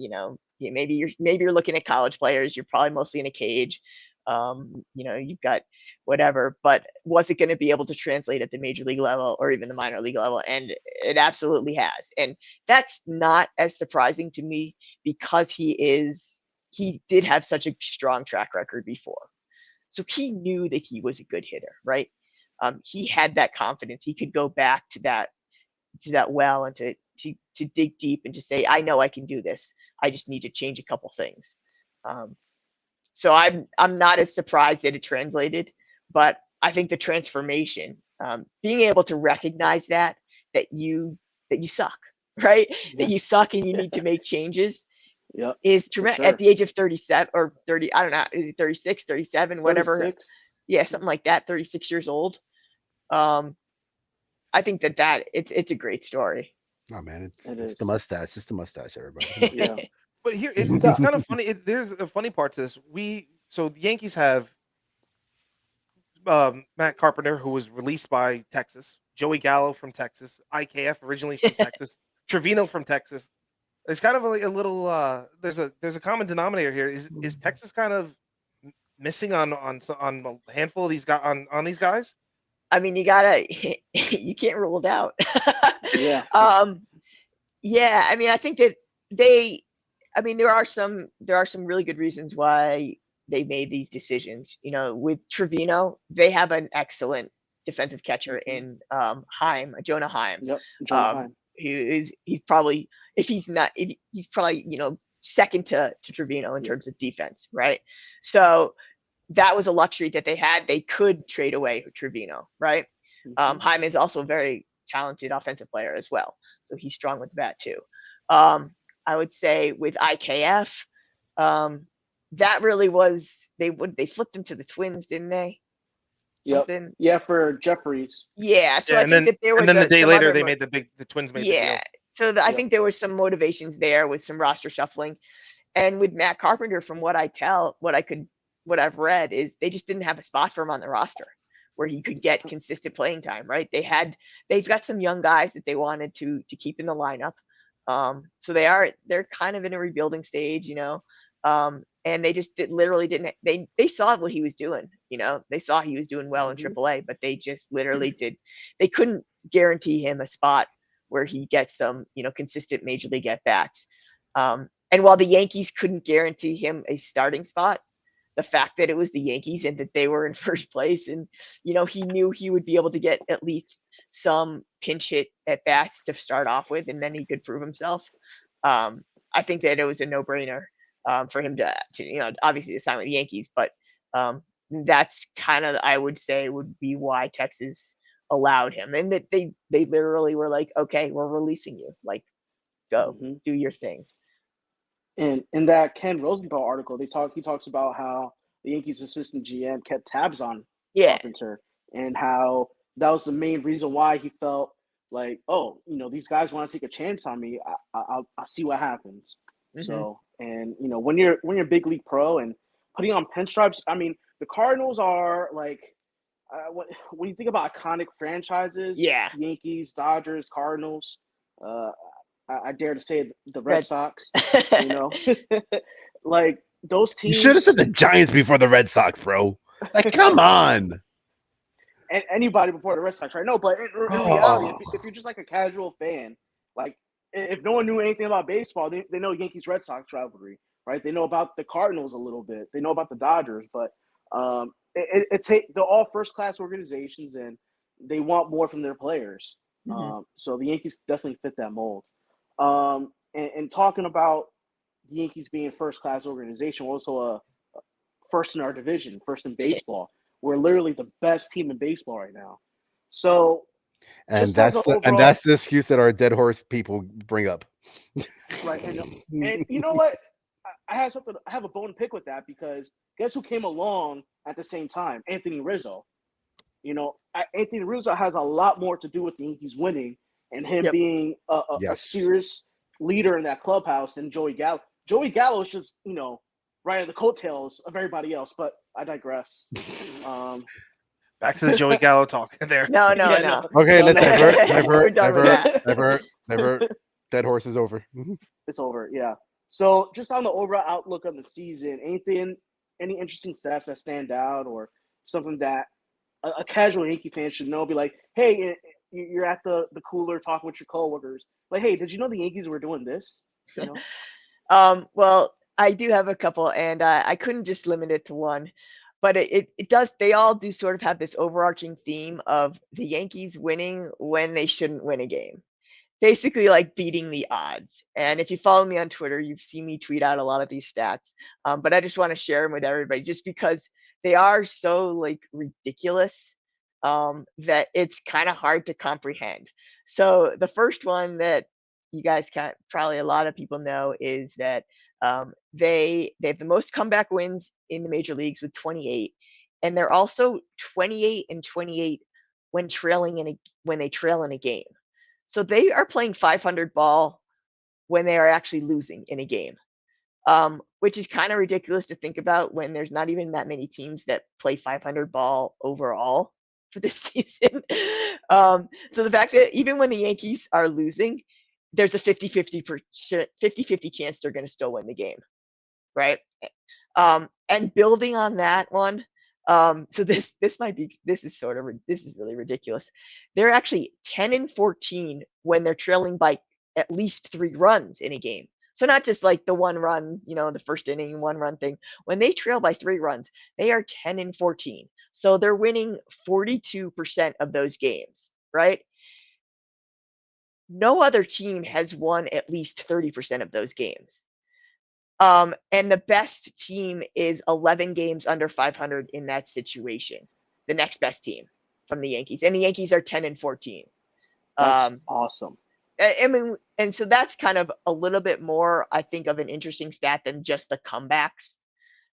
maybe you're looking at college players, you're probably mostly in a cage. You've got whatever, but was it going to be able to translate at the major league level or even the minor league level? And it absolutely has. And that's not as surprising to me because he did have such a strong track record before. So he knew that he was a good hitter, right? He had that confidence. He could go back to that well and to dig deep and to say, I know I can do this. I just need to change a couple things. So I'm not as surprised that it translated, but I think the transformation, being able to recognize that you suck, right? That you suck and you need to make changes is tremendous at the age of 37 or 30. I don't know, is it 36, 37, whatever. 36. Yeah, something like that. 36 years old. I think that it's a great story. Oh man, it's the mustache. It's the mustache, everybody. But here, it's kind of funny. There's a funny part to this. So the Yankees have Matt Carpenter, who was released by Texas, Joey Gallo from Texas, IKF originally from Texas, Trevino from Texas. It's kind of a little. There's a common denominator here. Is Texas kind of missing on a handful of these guys on these guys? I mean, you can't rule it out. Yeah. I mean, I think that there are some really good reasons why they made these decisions. With Trevino, they have an excellent defensive catcher in Jonah Heim. Yep. Jonah Heim. He's probably second to Trevino in terms of defense, right? So that was a luxury that they had. They could trade away Trevino, right? Heim is also a very talented offensive player as well, so he's strong with the bat too. I would say with IKF, that really was they flipped him to the Twins, didn't they? Something. Yeah, for Jeffries. Yeah, so I think that there was. And then the day later, the Twins made the deal. So I think there was some motivations there with some roster shuffling, and with Matt Carpenter, from what I've read is they just didn't have a spot for him on the roster where he could get consistent playing time. Right? They've got some young guys that they wanted to keep in the lineup. So they're kind of in a rebuilding stage, And they just literally didn't. They saw what he was doing. They saw he was doing well in AAA, but they just literally did. They couldn't guarantee him a spot where he gets some, consistent major league at bats. And while the Yankees couldn't guarantee him a starting spot, the fact that it was the Yankees and that they were in first place, and he knew he would be able to get at least some pinch hit at bats to start off with, and then he could prove himself. I think that it was a no-brainer for him to obviously to sign with the Yankees, but that's kind of, I would say, would be why Texas allowed him, and that they literally were like, okay, we're releasing you, like, go do your thing. And in that Ken Rosenthal article, he talks about how the Yankees assistant GM kept tabs on Carpenter, and how that was the main reason why he felt like, oh, these guys want to take a chance on me. I'll see what happens. So, and when you're a big league pro and putting on pinstripes, I mean, the Cardinals are like, when you think about iconic franchises, Yankees, Dodgers, Cardinals, I dare to say the Red Sox, like those teams. You should have said the Giants before the Red Sox, bro. Like, come on. And anybody before the Red Sox, right? No, but in reality, if you're just like a casual fan, like if no one knew anything about baseball, they know Yankees-Red Sox rivalry, right? They know about the Cardinals a little bit. They know about the Dodgers, but they're all first-class organizations, and they want more from their players. So the Yankees definitely fit that mold. And talking about the Yankees being first-class organization, we're also a first in our division, first in baseball. We're literally the best team in baseball right now. So, and that's the excuse that our dead horse people bring up. Right, and you know what? I have a bone to pick with that, because guess who came along at the same time? Anthony Rizzo. Anthony Rizzo has a lot more to do with the Yankees winning and him being a serious leader in that clubhouse than Joey Gallo. Joey Gallo is just, riding the coattails of everybody else, but I digress. Back to the Joey Gallo talk there. No. Okay, let's divert. Dead horse is over. It's over, yeah. So just on the overall outlook of the season, any interesting stats that stand out, or something that a casual Yankee fan should know? Be like, hey, you're at the cooler talking with your coworkers. Like, hey, did you know the Yankees were doing this? Well, I do have a couple, and I couldn't just limit it to one, but it does. They all do sort of have this overarching theme of the Yankees winning when they shouldn't win a game, basically like beating the odds. And if you follow me on Twitter, you've seen me tweet out a lot of these stats, but I just want to share them with everybody, just because they are so like ridiculous that it's kind of hard to comprehend. So the first one that you guys probably a lot of people know is that they have the most comeback wins in the major leagues with 28, and they're also 28-28 when they trail in a game. So they are playing 500 ball when they are actually losing in a game, which is kind of ridiculous to think about when there's not even that many teams that play 500 ball overall for this season. So the fact that even when the Yankees are losing, there's a 50-50 chance they're going to still win the game, right? And building on that one, so this is really ridiculous. They're actually 10-14 when they're trailing by at least 3 runs in a game. So not just like the 1 run, the first inning 1 run thing. When they trail by 3 runs, they are 10-14. So they're winning 42% of those games, right? No other team has won at least 30% of those games. And the best team is 11 games under 500 in that situation. The next best team from the Yankees. And the Yankees are 10-14. That's awesome. I mean, and so that's kind of a little bit more, I think, of an interesting stat than just the comebacks,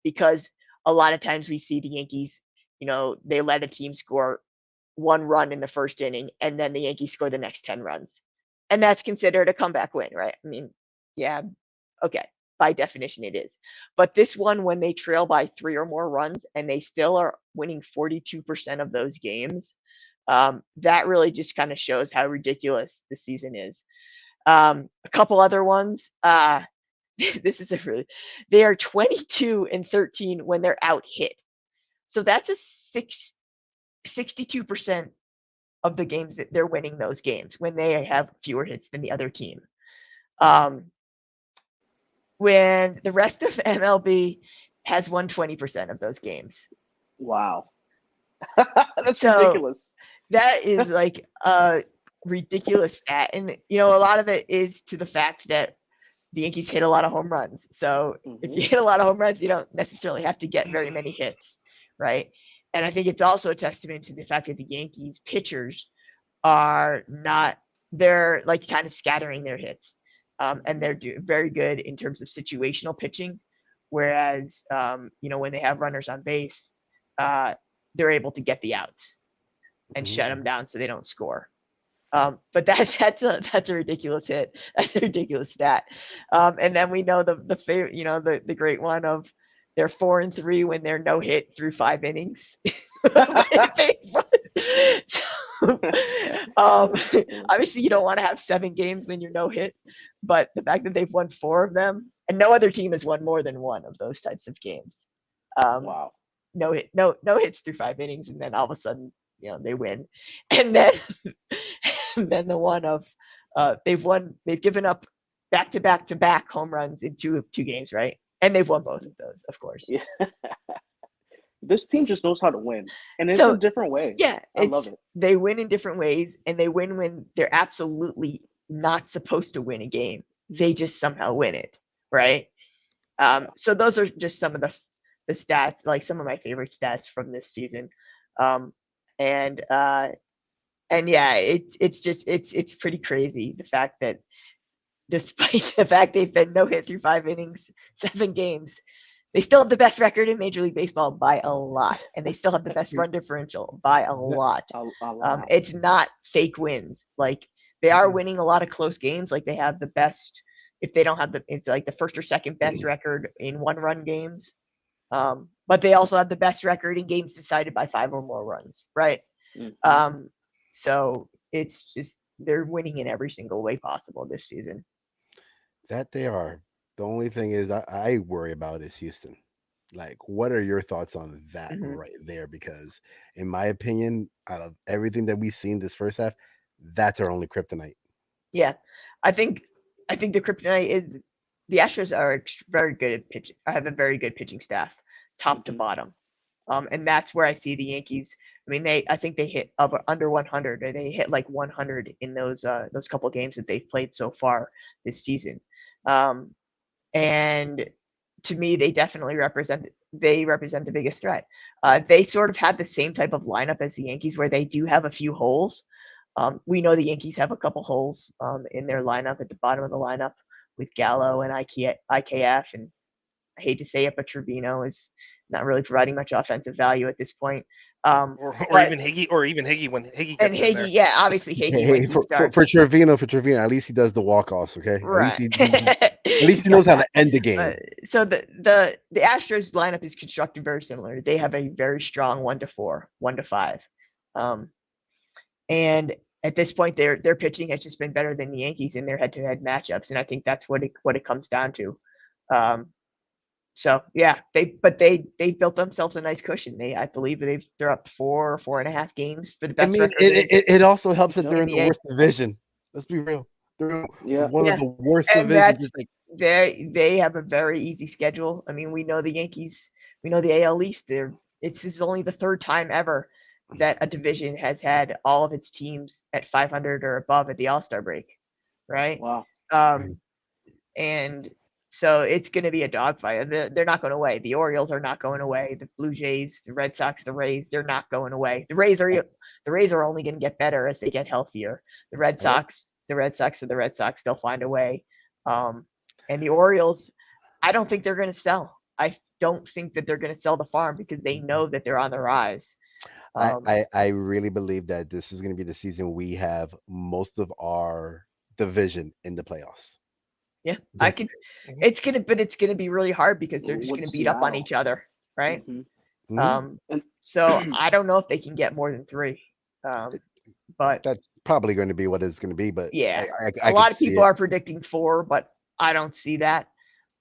because a lot of times we see the Yankees, they let a team score 1 run in the first inning, and then the Yankees score the next 10 runs. And that's considered a comeback win, right? I mean, yeah, okay, by definition it is. But this one, when they trail by 3 or more runs and they still are winning 42% of those games, that really just kind of shows how ridiculous the season is. A couple other ones. this is they are 22-13 when they're out hit. So that's a 62% of the games that they're winning those games when they have fewer hits than the other team. When the rest of MLB has won 20% of those games. Wow. That's ridiculous. That is like a ridiculous stat. And, a lot of it is to the fact that the Yankees hit a lot of home runs. So if you hit a lot of home runs, you don't necessarily have to get very many hits, right? And I think it's also a testament to the fact that the Yankees pitchers are not, they're like kind of scattering their hits. And they're very good in terms of situational pitching. Whereas, when they have runners on base, they're able to get the outs and shut them down so they don't score. But that's a ridiculous hit. That's a ridiculous stat. And then we know the favorite, the great one of they're 4-3 when they're no hit through 5 innings. So, obviously you don't want to have 7 games when you're no hit, but the fact that they've won 4 of them, and no other team has won more than 1 of those types of games. Wow. No hits through 5 innings, and then all of a sudden, they win. And then the one of they've given up back home runs in two games, right? And they've won both of those, of course. Yeah. This team just knows how to win, and it's a different way. Yeah, I love it. They win in different ways, and they win when they're absolutely not supposed to win a game. They just somehow win it, right? So those are just some of the stats, like some of my favorite stats from this season. And yeah, it's pretty crazy, the fact that despite the fact they've been no hit through 5 innings, 7 games, they still have the best record in Major League Baseball by a lot, and they still have the best run differential by a lot. It's not fake wins. Like, they are winning a lot of close games. Like, they have the best. If they don't have it's like the first or second best record in 1-run games. But they also have the best record in games decided by 5 or more runs, right? So it's just they're winning in every single way possible this season. That they are. The only thing is I worry about is Houston. Like, what are your thoughts on that right there? Because in my opinion, out of everything that we've seen this first half, that's our only kryptonite. Yeah, I think the kryptonite is the Astros are very good at pitching. I have a very good pitching staff, top to bottom. And that's where I see the Yankees. I mean, I think they hit under 100, or they hit like 100 in those couple games that they've played so far this season. And to me, they definitely represent the biggest threat. They sort of have the same type of lineup as the Yankees, where they do have a few holes. We know the Yankees have a couple holes in their lineup at the bottom of the lineup with Gallo and IKF, and I hate to say it, but Trevino is not really providing much offensive value at this point. Or even Higgy when Higgy gets in there. Yeah, obviously Higgy. Hey, for Trevino, at least he does the walk-offs, okay? Right. At least he knows how to end the game. So the Astros lineup is constructed very similar. They have a very strong 1-4, 1-5. And at this point, their pitching has just been better than the Yankees in their head-to-head matchups, and I think that's what it comes down to. So yeah, they built themselves a nice cushion. I believe they're up 4 or 4.5 games for the best record. It also helps that they're in the worst division. Let's be real. They're one of the worst divisions. They have a very easy schedule. I mean, we know the Yankees, we know the AL East. This is only the 3rd time ever that a division has had all of its teams at 500 or above at the All-Star break, right? Wow. And so it's going to be a dogfight. They're not going away. The Orioles are not going away. The Blue Jays, the Red Sox, the Rays, they're not going away. The Rays are only going to get better as they get healthier. The Red Sox are the Red Sox. They'll find a way. And the Orioles, I don't think they're going to sell. I don't think that they're going to sell the farm because they know that they're on the rise. I really believe that this is going to be the season we have most of our division in the playoffs. Yeah, it's gonna be really hard because they're just gonna beat up on each other, right? So I don't know if they can get more than 3. But that's probably going to be what it's going to be. But yeah, a lot of people are predicting 4, but I don't see that.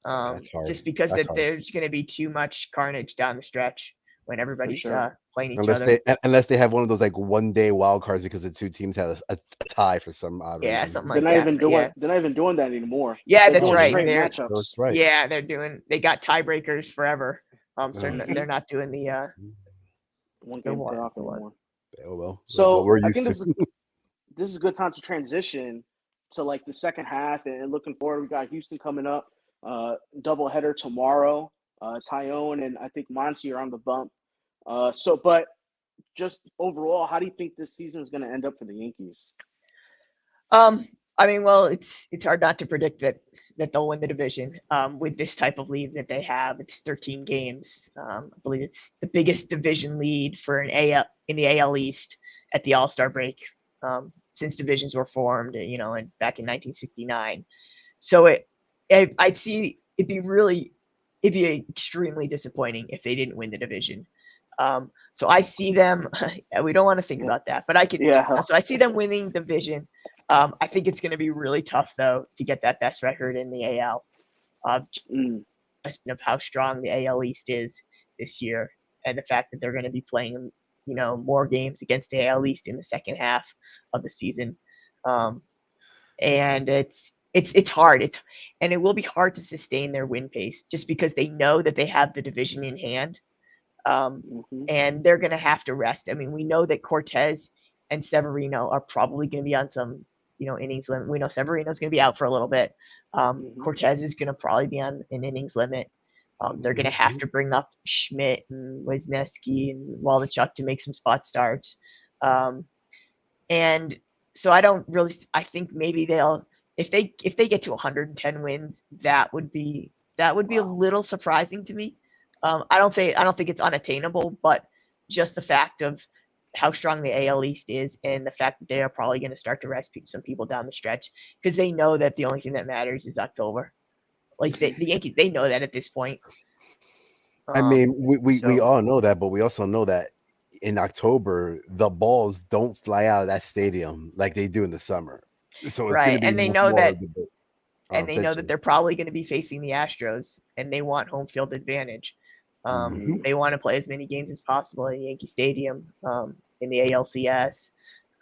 That's hard. Just because That's that hard. there's going to be too much carnage down the stretch when everybody's sure. playing each other. Unless they have one of those like 1-day wild cards because the two teams had a tie for some odd Yeah, reason. something They're like not that. even but doing. yeah. They're not even doing that anymore. Yeah, They're that's doing right. straight They're matchups. Right. Yeah, they got tiebreakers forever. So Mhm. they're not doing the One the game one. playoff The one. anymore. Oh well. So what we're I used think to. this is a good time to transition to like the second half and looking forward. We got Houston coming up, doubleheader tomorrow. Tyone and I think Monty are on the bump. But just overall, how do you think this season is going to end up for the Yankees? I mean, well, it's hard not to predict that they'll win the division. With this type of lead that they have, it's 13 games. I believe it's the biggest division lead for an AL in the AL East at the All-Star break since divisions were formed. And back in 1969. So I'd see it'd be extremely disappointing if they didn't win the division. So I see them. We don't want to think about that, but I could. Yeah. So I see them winning the division. I think it's going to be really tough though to get that best record in the AL. Of how strong the AL East is this year, and the fact that they're going to be playing, more games against the AL East in the second half of the season. And it's hard. And it will be hard to sustain their win pace just because they know that they have the division in hand. And they're going to have to rest. I mean, we know that Cortez and Severino are probably going to be on some, innings limit. We know Severino's going to be out for a little bit. Cortez is going to probably be on an innings limit. They're going to have to bring up Schmidt and Wisniewski and Waldachuk to make some spot starts. And so I think maybe if they get to 110 wins, that would be a little surprising to me. I don't think it's unattainable, but just the fact of how strong the AL East is and the fact that they are probably going to start to rest some people down the stretch because they know that the only thing that matters is October. Like the Yankees, they know that at this point. I mean, we all know that, but we also know that in October the balls don't fly out of that stadium like they do in the summer. So it's going to be and they know that. And they know that they're probably going to be facing the Astros, and they want home field advantage. They want to play as many games as possible at Yankee Stadium, in the ALCS,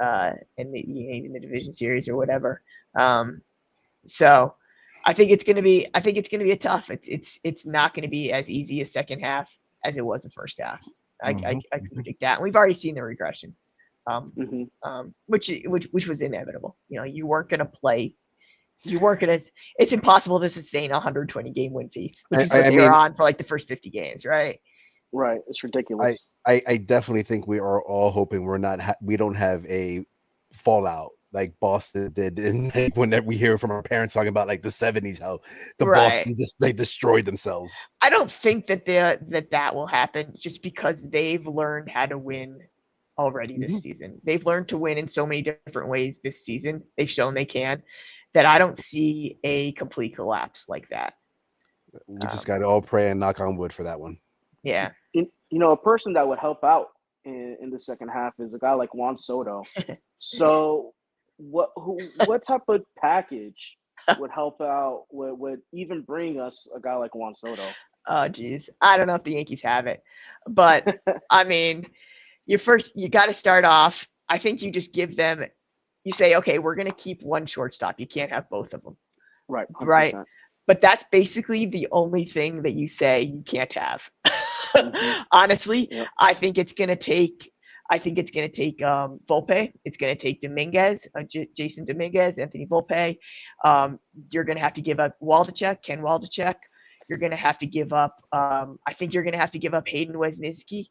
and even the division series or whatever. So I think it's going to be a tough. It's not going to be as easy a second half as it was the first half. I can predict that. And we've already seen the regression, which was inevitable. You weren't going to play. It's impossible to sustain a 120 game win pace, which is what they were on for like the first 50 games, right? Right. It's ridiculous. I definitely think we are all hoping we don't have a fallout like Boston did, and like whenever we hear from our parents talking about like the 70s, how the Boston just destroyed themselves. I don't think that that will happen just because they've learned how to win already this season. They've learned to win in so many different ways this season. They've shown they can. That I don't see a complete collapse like that. We just got to all pray and knock on wood for that one. Yeah. A person that would help out in the second half is a guy like Juan Soto. So what type of package would help out, would even bring us a guy like Juan Soto? Oh, geez. I don't know if the Yankees have it. But, I mean, you got to start off. I think you just give them – you say, okay, we're going to keep one shortstop. You can't have both of them. Right. 100%. Right. But that's basically the only thing that you say you can't have. Honestly, I think it's going to take Volpe. It's going to take Dominguez, Jason Dominguez, Anthony Volpe. You're going to have to give up Ken Waldachuk. You're going to have to give up, I think you're going to have to give up Hayden Wesniewski,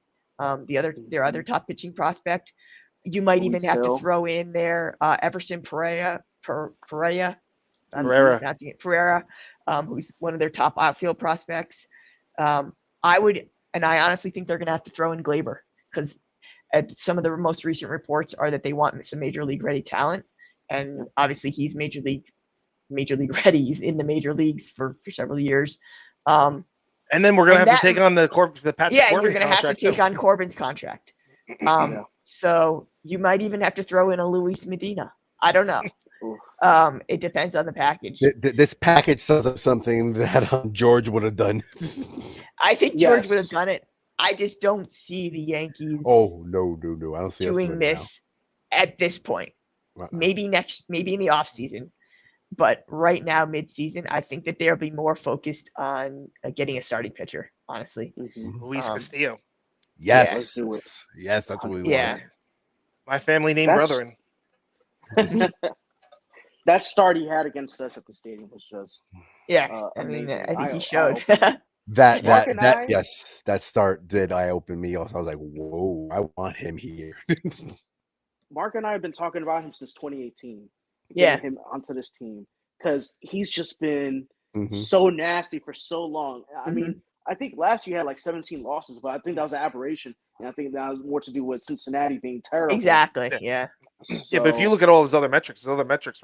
their other top pitching prospect. You might even have to throw in there Everson Pereira, who's one of their top outfield prospects. I honestly think they're going to have to throw in Glaber because some of the most recent reports are that they want some major league ready talent, and obviously he's major league ready. He's in the major leagues for several years. And then we're going to have to take on the Patrick Corbin. Yeah, and you're going to have to take on Corbin's contract. So you might even have to throw in a Luis Medina. I don't know. Oof. It depends on the package. This package sounds like something that George would have done. I think George would have Yes. done it. I just don't see the Yankees Oh no! I don't see us doing doing this at this point. it now. Maybe in the offseason. But right now, mid-season, I think that they'll be more focused on getting a starting pitcher, honestly. Mhm. Luis Castillo, Yes, Let's do it. yes, that's what we Yeah. want. my family named That's- brethren. That start he had against us at the stadium was just Yeah, I mean, amazing. I think he I showed. Mark and I- Yes, that start did eye open me. Also, I was like, whoa, I want him here. Mark and I have been talking about him since 2018. Yeah. Getting him onto this team because he's just been Mhm. so nasty for so long. I Mhm. mean, I think last year he had like 17 losses, but I think that was an aberration, and I think that was more to do with Cincinnati being terrible. Exactly. Yeah. Yeah. Yeah, but if you look at all his other metrics,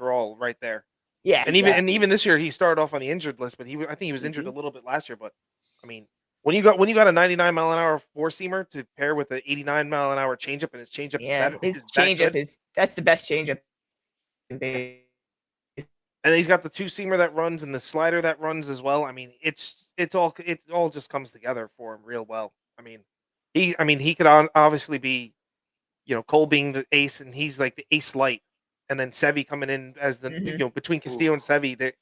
were all right there. Yeah. And even this year, he started off on the injured list, but I think he was injured a little bit last year. But I mean, when you got a 99-mile-an-hour four-seamer to pair with an 89-mile-an-hour changeup, and his changeup His is that changeup good, that's the best changeup. and he's got the two-seamer that runs and the slider that runs as well. I mean, it all just comes together for him real well. I mean, he could obviously be, Cole being the ace, and he's like the ace light, and then Sevy coming in as the Mhm. between Castillo and Sevy, that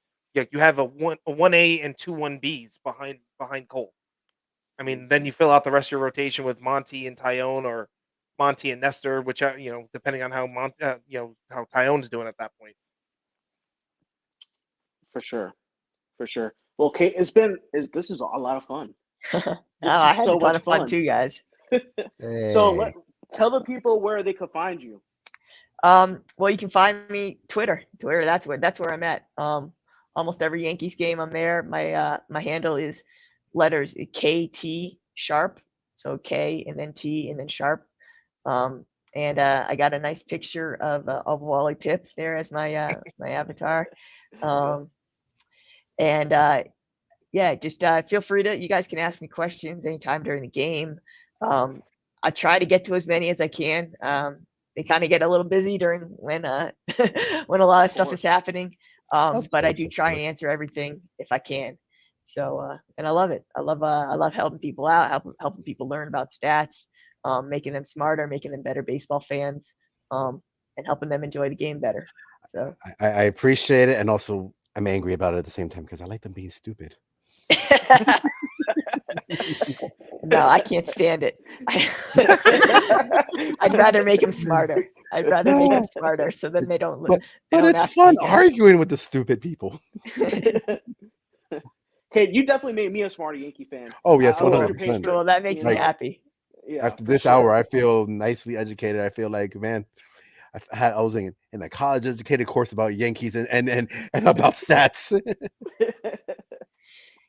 you have a 1A and 2 1Bs behind Cole. I mean, then you fill out the rest of your rotation with Monty and Tyone, or Monty and Nestor, which depending on how how Tyone's doing at that point. For sure. Well, Kate, this is a lot of fun. I is had so a ton much of fun fun. too, guys. So tell the people where they could find you. Well, you can find me Twitter. That's where I'm at. Almost every Yankees game I'm there. My handle is letters KT Sharp. So K and then T and then Sharp. And I got a nice picture of Wally Pipp there as my my avatar. And yeah, just feel free to. You guys can ask me questions anytime during the game. I try to get to as many as I can. They kind of get a little busy during when when a lot of stuff is happening. But I do try and answer everything if I can. So and I love it. I love helping people out, helping people learn about stats, making them smarter, making them better baseball fans, and helping them enjoy the game better. So I appreciate it, and also I'm angry about it at the same time because I like them being stupid. No, I can't stand it. I'd rather make them smarter. So then they don't. But don't it's have to fun be arguing with the stupid people. Kate, you definitely made me a smarter Yankee fan. Oh yes, I was 100%. Well, that makes me Like- happy. Yeah, After for this sure. hour, I feel nicely educated. I feel like, man, I was in a college educated course about Yankees and about stats.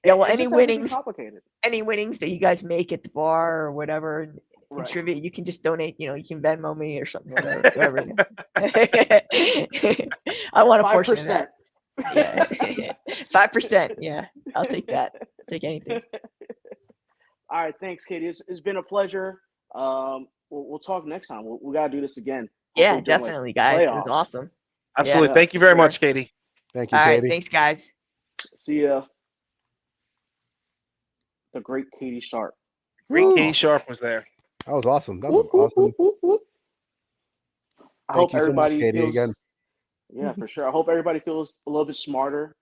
Yeah, well, It any just hasn't been winnings, complicated. any winnings that you guys make at the bar or whatever, and Right. contribute, you can just donate. You can Venmo me or something. Whatever. I want a portion of that. 5%. Yeah, 5%. Yeah, I'll take that. Take anything. All right, thanks, Katie. It's been a pleasure. We'll talk next time. We gotta do this again. Yeah, Hopefully during, definitely, guys. It was playoffs. awesome. Absolutely. Yeah, Thank you for very sure. much, Katie. Thank you, All right, Katie. thanks, guys. See ya. The great Katie Sharp. Great Woo. Katie Sharp was there. That was awesome. That was awesome. I Thank hope you so much, everybody Katie, feels. again. Yeah, for sure. I hope everybody feels a little bit smarter.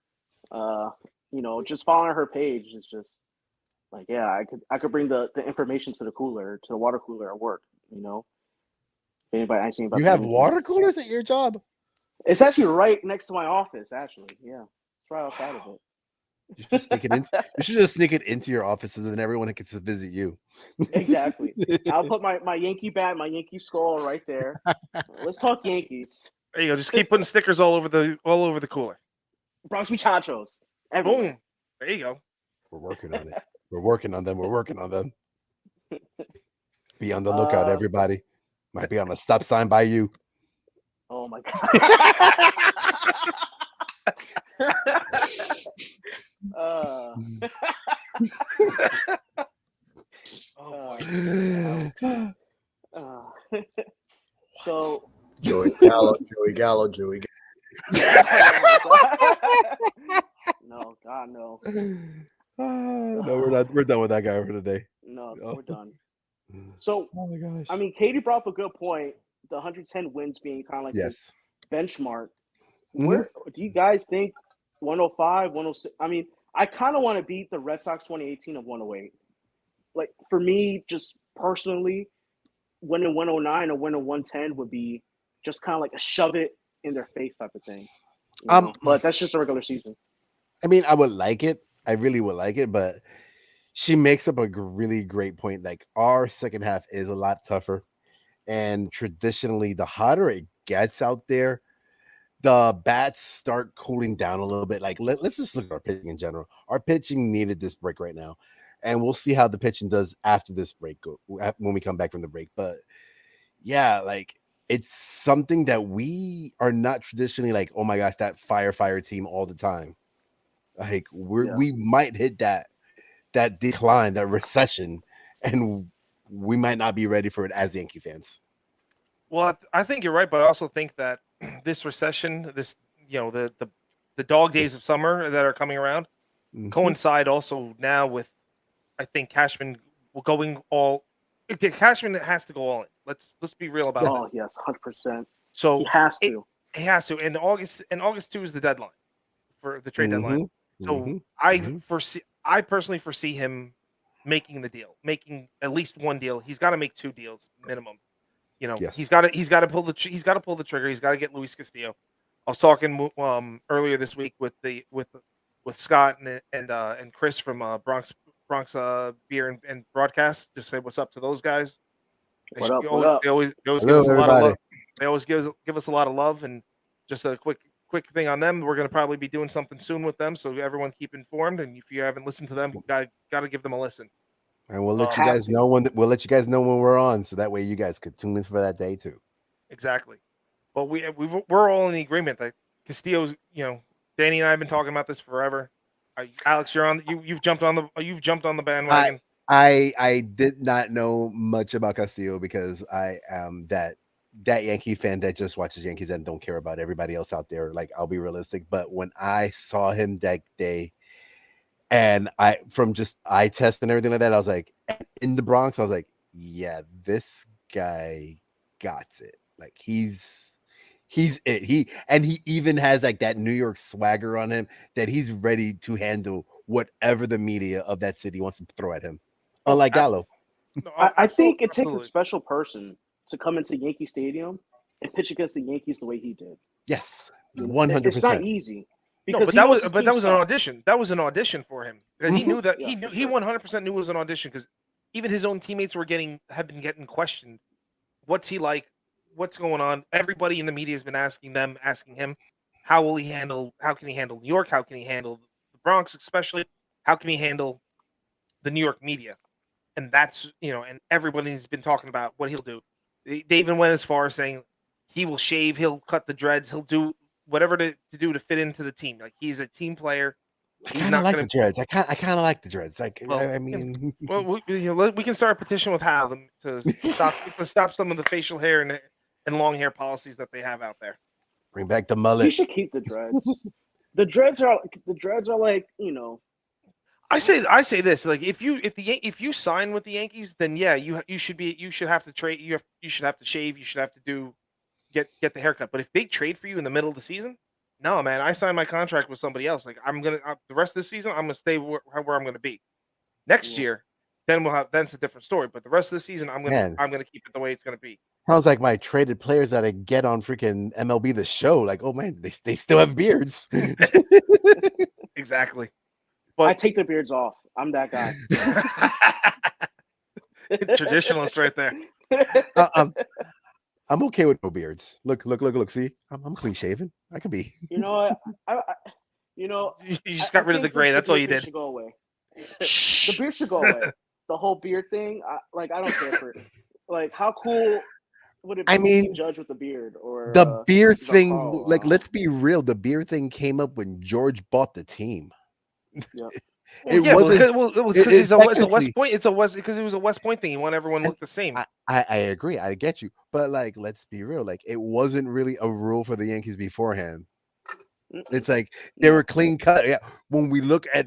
Just following her page is just like, yeah, I could bring the information to the water cooler at work. If anybody asks me about You the have Yankees. water coolers at your job? It's actually right next to my office. Actually, yeah, it's right outside of it. You should just sneak it into. You should just sneak it into your office, and then everyone gets to visit you. Exactly. I'll put my Yankee bat, my Yankee skull right there. Let's talk Yankees. There you go. Just keep putting stickers all over the cooler. Bronx Muchachos. Everywhere. Boom. There you go. We're working on it. We're working on them. Be on the lookout, everybody. Might be on a stop sign by you. Oh my god. So Joey Gallo. No, God, no. No, we're not. We're done with that guy for today. No, Oh. we're done. So, Oh my gosh. I mean, Katie brought up a good point. The 110 wins being kind of like this yes. benchmark. Mhm. Where do you guys think 105, 106? I mean, I kind of want to beat the Red Sox 2018 of 108. Like, for me, just personally, winning 109 or winning 110 would be just kind of like a shove it in their face type of thing. You know? But that's just a regular season. I mean, I would like it. I really would like it, but she makes up a really great point. Like, our second half is a lot tougher, and traditionally, the hotter it gets out there, the bats start cooling down a little bit. Like, let's just look at our pitching in general. Our pitching needed this break right now, and we'll see how the pitching does after this break when we come back from the break. But yeah, like, it's something that we are not traditionally like, oh my gosh, that fire team all the time. Like, we might hit that decline, that recession, and we might not be ready for it as Yankee fans. Well, I think you're right, but I also think that this recession, this the dog days of summer that are coming around, coincide also now with, I think, Cashman going all. Cashman has to go all in. Let's be real about Oh this. yes, 100%. So he has to. He has to. And August 2 is the deadline for the trade deadline. So I personally foresee him making the deal, making at least one deal. He's got to make 2 deals minimum. You know, Yes. he's got to pull the trigger. He's got to get Luis Castillo. I was talking earlier this week with Scott and Chris from Bronx Beer and Broadcast. Just say what's up to those guys. What up? They always give us a lot of love. They always give us a lot of love. And just a quick thing on them. We're going to probably be doing something soon with them, so everyone keep informed. And if you haven't listened to them, got to give them a listen. And we'll let you guys know when we're on, so that way you guys could tune in for that day too. Exactly. But we're all in agreement that Castillo's. Danny and I have been talking about this forever. Alex, you're on. You've jumped on the bandwagon. I did not know much about Castillo because I am that Yankee fan that just watches Yankees and don't care about everybody else out there. Like, I'll be realistic, but when I saw him that day, and from just eye test and everything like that, I was like, in the Bronx, I was like, yeah, this guy got it. Like, he's it. He even has like that New York swagger on him that he's ready to handle whatever the media of that city wants to throw at him. Unlike Gallo. No, I think it takes a special person to come into Yankee Stadium and pitch against the Yankees the way he did. Yes, 100%. It's not easy. No, but that was an audition. That was an audition for him because he knew that he 100% knew it was an audition because even his own teammates have been getting questioned. What's he like? What's going on? Everybody in the media has been asking him, how can he handle New York? How can he handle the Bronx, especially? How can he handle the New York media? And that's, and everybody's been talking about what he'll do. They even went as far as saying he will shave, he'll cut the dreads, he'll do whatever to do to fit into the team. Like, he's a team player. He's not like the dreads. I kind of like the dreads. Like, I mean, we can start a petition with Hal to stop some of the facial hair and long hair policies that they have out there. Bring back the mullet. You should keep the dreads. the dreads are like, I say this, like, if you sign with the Yankees, then yeah, you should have to trade. You should have to shave. You should have to get the haircut. But if they trade for you in the middle of the season, no, man, I signed my contract with somebody else. Like, the rest of the season, I'm gonna stay where I'm gonna be. Next year, then that's a different story. But the rest of the season, I'm gonna keep it the way it's gonna be. Sounds like my traded players that I get on freaking MLB The Show. Like, oh man, they still have beards. Exactly. But I take the beards off. I'm that guy. Traditionalist right there. I'm okay with no beards. Look. See, I'm clean shaven. I could be. You know what? You just got rid of the gray. That's all you did. Should go away. The beard should go away. The whole beard thing. I don't care for it. Like, how cool would it be to Judge with the beard or the beard thing? Carlo? Like, let's be real. The beard thing came up when George bought the team. Yeah. It wasn't because it's a West Point thing. You want everyone to look the same. I agree. I get you, but like, let's be real. Like, it wasn't really a rule for the Yankees beforehand. It's like they were clean cut. Yeah, when we look at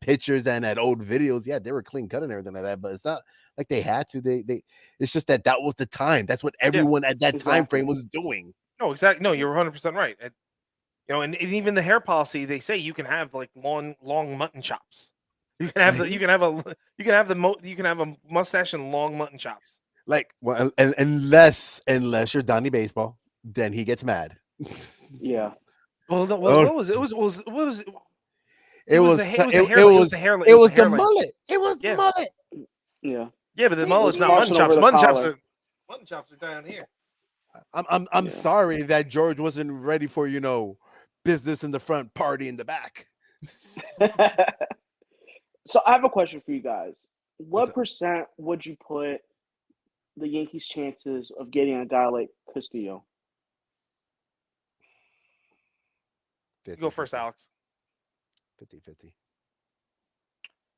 pictures and at old videos, yeah, they were clean cut and everything like that. But it's not like they had to. They. It's just that was the time. That's what everyone at that time frame was doing. No, exactly. No, you're 100% right. And even the hair policy, they say you can have like long mutton chops. You can have you can have a mustache and long mutton chops. Like, well, unless you're Donnie Baseball, then he gets mad. Yeah. Well, what was it? It was the mullet. It was the mullet. Yeah. Yeah, but the mullet's not mutton chops. Mutton chops are down here. I'm sorry that George wasn't ready for business in the front, party in the back. So I have a question for you guys. What percent would you put the Yankees' chances of getting a guy like Castillo? You go first, Alex. 50-50.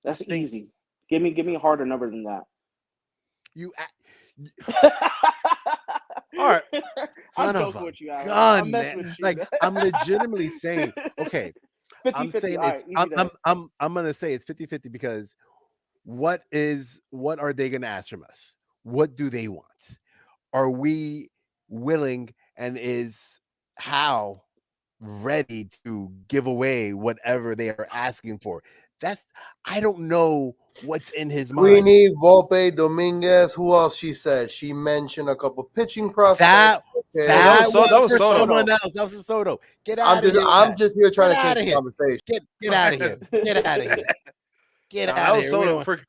That's easy. Give me a harder number than that. All right. Son of a gun, man. Like, I'm legitimately saying, okay. 50, I'm 50. saying All it's right, I'm gonna say it's 50-50 because what are they gonna ask from us? What do they want? Are we willing, and is Hal ready to give away whatever they are asking for? I don't know what's in his mind. Queenie, Volpe, Dominguez. Who else she said? She mentioned a couple pitching prospects. That was for Soto. someone else. That was for Soto. Get out of here. I'm just here trying to change the conversation. Get out of here. Get out of here. Get out of here. Soto. For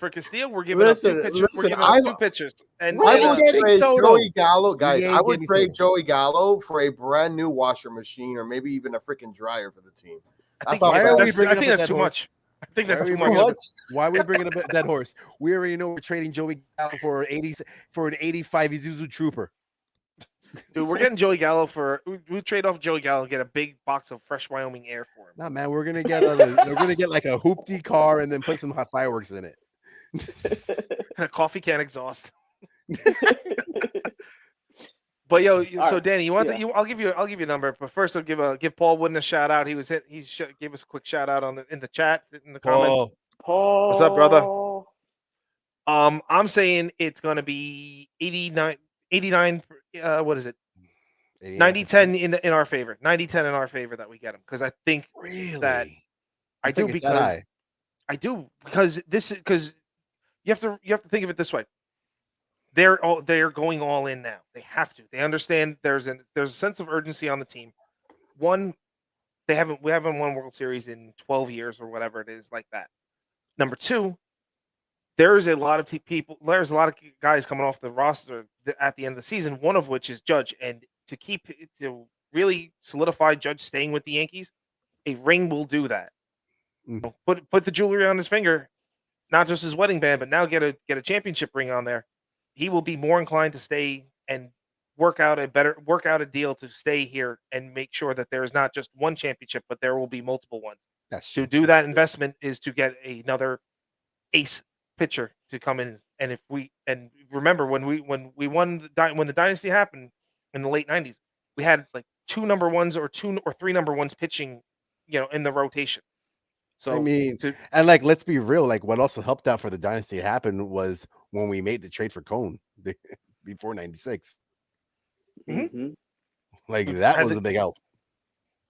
Castillo, we're giving up 2 pitchers. We're giving up 2 pitchers. And I would trade Joey Gallo, guys. I would trade Soto. Joey Gallo for a brand new washer machine or maybe even a freaking dryer for the team. I think that's too much. I think that's too much. Why are we bringing up that horse? We already know we're trading Joey Gallo for an 85 Isuzu Trooper. Dude, we're getting Joey Gallo we trade off Joey Gallo and get a big box of fresh Wyoming air for him. Nah, man, we're gonna get like a hoopty car and then put some hot fireworks in it. A coffee can exhaust. But so Danny, you want I'll give you a number, but first I'll give Paul Wooden a shout out. He gave us a quick shout out in the chat in the comments. Paul, what's up, brother? I'm saying it's gonna be 89. What is it? 90-10 in our favor. 90-10 in our favor that we get him, because I think that I do because you have to think of it this way. They're going all in now. They have to. They understand there's a sense of urgency on the team. One, we haven't won World Series in 12 years or whatever it is like that. Number two, there's a lot of there's a lot of guys coming off the roster at the end of the season, one of which is Judge. And to really solidify Judge staying with the Yankees, a ring will do that. Put the jewelry on his finger, not just his wedding band, but now get a championship ring on there. He will be more inclined to stay and work out a deal to stay here and make sure that there is not just one championship, but there will be multiple ones. To do that investment is to get another ace pitcher to come in. And remember when the dynasty happened in the late 90s, we had like 2 number ones or 2 or 3 number ones pitching, in the rotation. So I mean, let's be real. Like, what also helped out for the dynasty to happen was when we made the trade for Cone before '96. Mm-hmm. Like, that was a big help.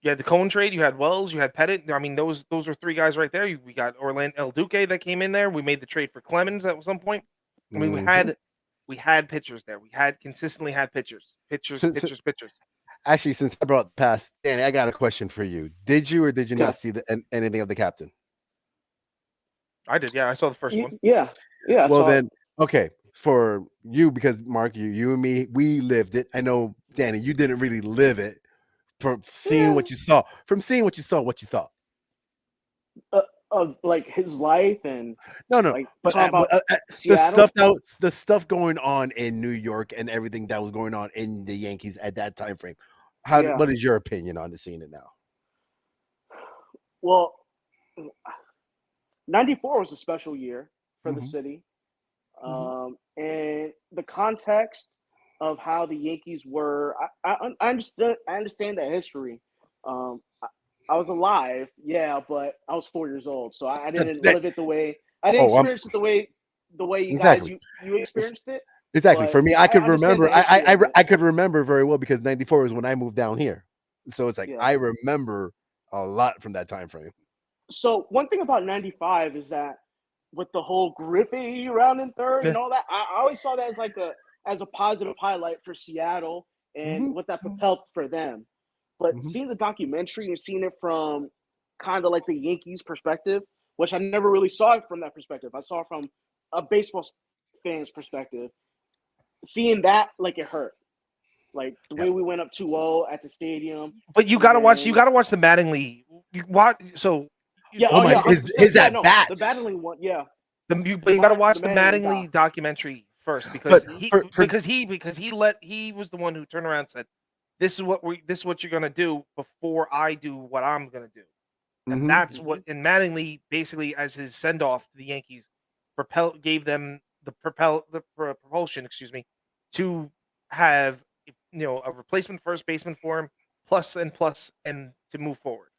You had the Cone trade. You had Wells. You had Pettit. I mean, those are 3 guys right there. We got Orlando El Duque that came in there. We made the trade for Clemens at some point. I mean, we had pitchers there. We had consistently had pitchers. Actually, since I brought past Danny, I got a question for you. Did you or did you not see anything of the captain? I did. Yeah, I saw the first one. Yeah. Well, then, okay, for you, because Mark, you and me, we lived it. I know, Danny, you didn't really live it. From seeing what you saw, what you thought of like his life and but the stuff going on in New York and everything that was going on in the Yankees at that time frame. What is your opinion on seeing it now? Well, 94 was a special year for the city, and the context of how the Yankees were. I understand that history, I was alive, yeah, but I was 4 years old, so I didn't That- live it the way I didn't experience it the way you guys Exactly. you experienced it. Exactly. But For me, I could understand remember. the history of it. I could remember very well because '94 was when I moved down here, so it's like Yeah. I remember a lot from that time frame. So one thing about '95 is that with the whole Griffey round in third and Yeah. all that, I always saw that as a positive highlight for Seattle and Mhm. what that propelled for them. But Mhm. seeing the documentary and seeing it from kind of like the Yankees perspective, which I never really saw it from that perspective. I saw it from a baseball fan's perspective. Seeing that, like, it hurt. Like the Yeah. way we went up 2-0 at the stadium. But you and gotta watch. then- You gotta watch the Mattingly. You watch. So Yeah, Oh my! yeah, His 100%. Yeah, at no, bats. the battling one, yeah. but you gotta watch the Mattingly Mattingly documentary first But because he was the one who turned around and said, this is what you're gonna do before I do what I'm gonna do. And Mhm. that's what and Mattingly basically as his send off to the Yankees gave them the propulsion, excuse me, to have a replacement first baseman for him, plus and to move forward.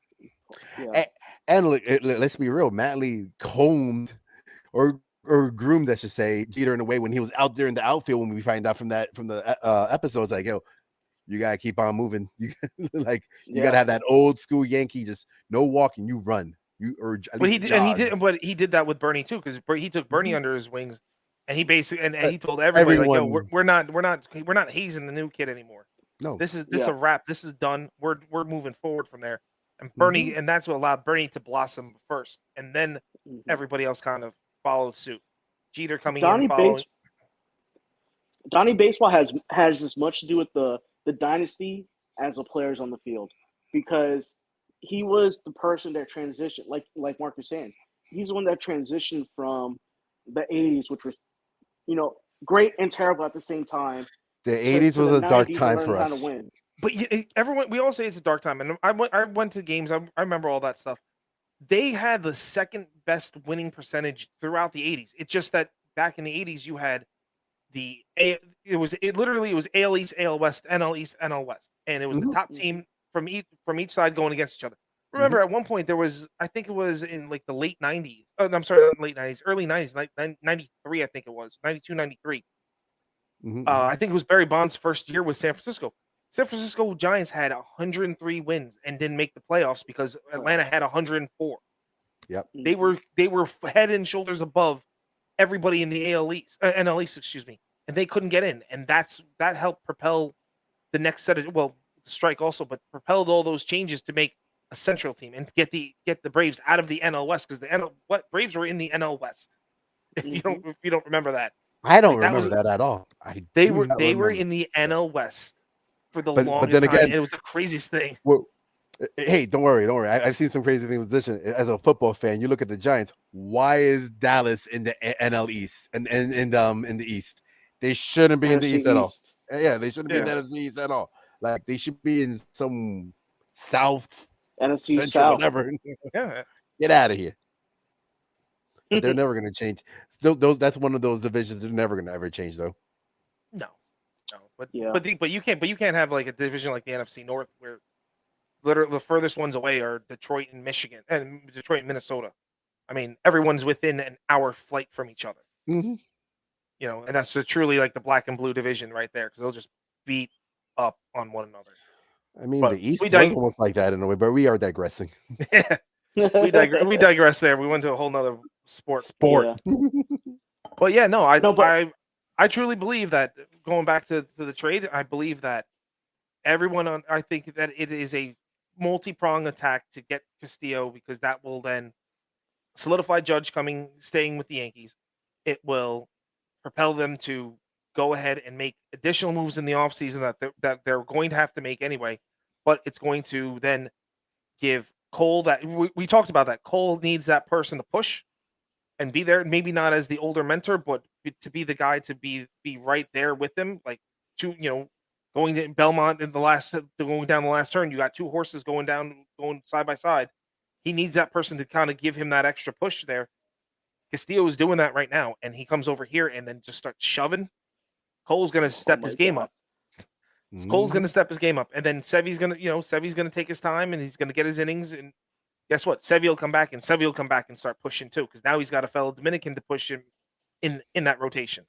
Yeah. And let's be real, Mattingly combed or groomed, I should say, Jeter in a way when he was out there in the outfield. When we find out from the episodes, like, yo, you gotta keep on moving. You like you gotta have that old school Yankee, just no walking, you run. You or at But least jog. but he did that with Bernie too, because he took Bernie Mhm. under his wings, and he basically and But he told everybody like, "Yo, everyone- we're not hazing the new kid anymore. No, This is Yeah. a wrap. This is done. We're moving forward from there." And Mm-hmm. Bernie, and that's what allowed Bernie to blossom first, and then Mhm. everybody else kind of followed suit. Jeter coming Donnie in, following. Donnie Baseball has as much to do with the dynasty as the players on the field, because he was the person that transitioned, like Mark was saying, he's the one that transitioned from the '80s, which was great and terrible at the same time. the '80s to was the a dark 90s and time learning for how to us. win. But everyone, we all say it's a dark time, and I went to games. I remember all that stuff. They had the second best winning percentage throughout the '80s. It's just that back in the '80s, you had it was AL East, AL West, NL East, NL West, and it was the Mhm. top team from each side going against each other. Remember, at one point there was, I think it was in like the late '90s. Oh, I'm sorry, not late '90s, early '90s, like '93, I think it was '92, '93. Mhm. I think it was Barry Bonds' first year with San Francisco. San Francisco Giants had 103 wins and didn't make the playoffs because Atlanta had 104. Yep. They were head and shoulders above everybody in the AL East, NL East, excuse me, and they couldn't get in, and that helped propel the next set of strike also, but propelled all those changes to make a central team and to get the Braves out of the NL West, because the Braves were in the NL West. If you don't remember that, I don't Like, that remember was- that at all. they do were not they were remember. in the NL West for the But longest then time. again- And it was the craziest thing. Well, hey, don't worry. I've seen some crazy things with this. As a football fan, you look at the Giants. Why is Dallas in the NL East and in the East? They shouldn't be in the NFC East at all. East. Yeah, they shouldn't be in the Yeah. NFC East at all. Like they should be in some South NFC Central, South. whatever. Yeah. Get out of here. But they're never going to change. Still, that's one of those divisions they're never going to ever change, though. No. But Yeah. but you can't have like a division like the NFC North where literally the furthest ones away are Detroit and Michigan and Detroit and Minnesota. I mean, everyone's within an hour flight from each other. Mm-hmm. And that's truly like the black and blue division right there, because they'll just beat up on one another. I mean, But the East we was almost like that in a way, but we are digressing. we digress there. We went to a whole nother sport. But yeah, no, I truly believe that, going back to the trade, I believe that I think that it is a multi-pronged attack to get Castillo, because that will then solidify Judge staying with the Yankees. It will propel them to go ahead and make additional moves in the offseason that they're going to have to make anyway. But it's going to then give Cole that we talked about, that Cole needs that person to push and be there, maybe not as the older mentor, but to be the guy to be right there with him, like going to Belmont in going down the last turn. You got two horses going side by side. He needs that person to kind of give him that extra push there. Castillo is doing that right now, and he comes over here and then just starts shoving. Cole's going to step his game up. Cole's going Mhm. to step his game up, and then Sevy's going to take his time, and he's going to get his innings. And guess what? Sevy will come back, and start pushing too, because now he's got a fellow Dominican to push him in that rotation.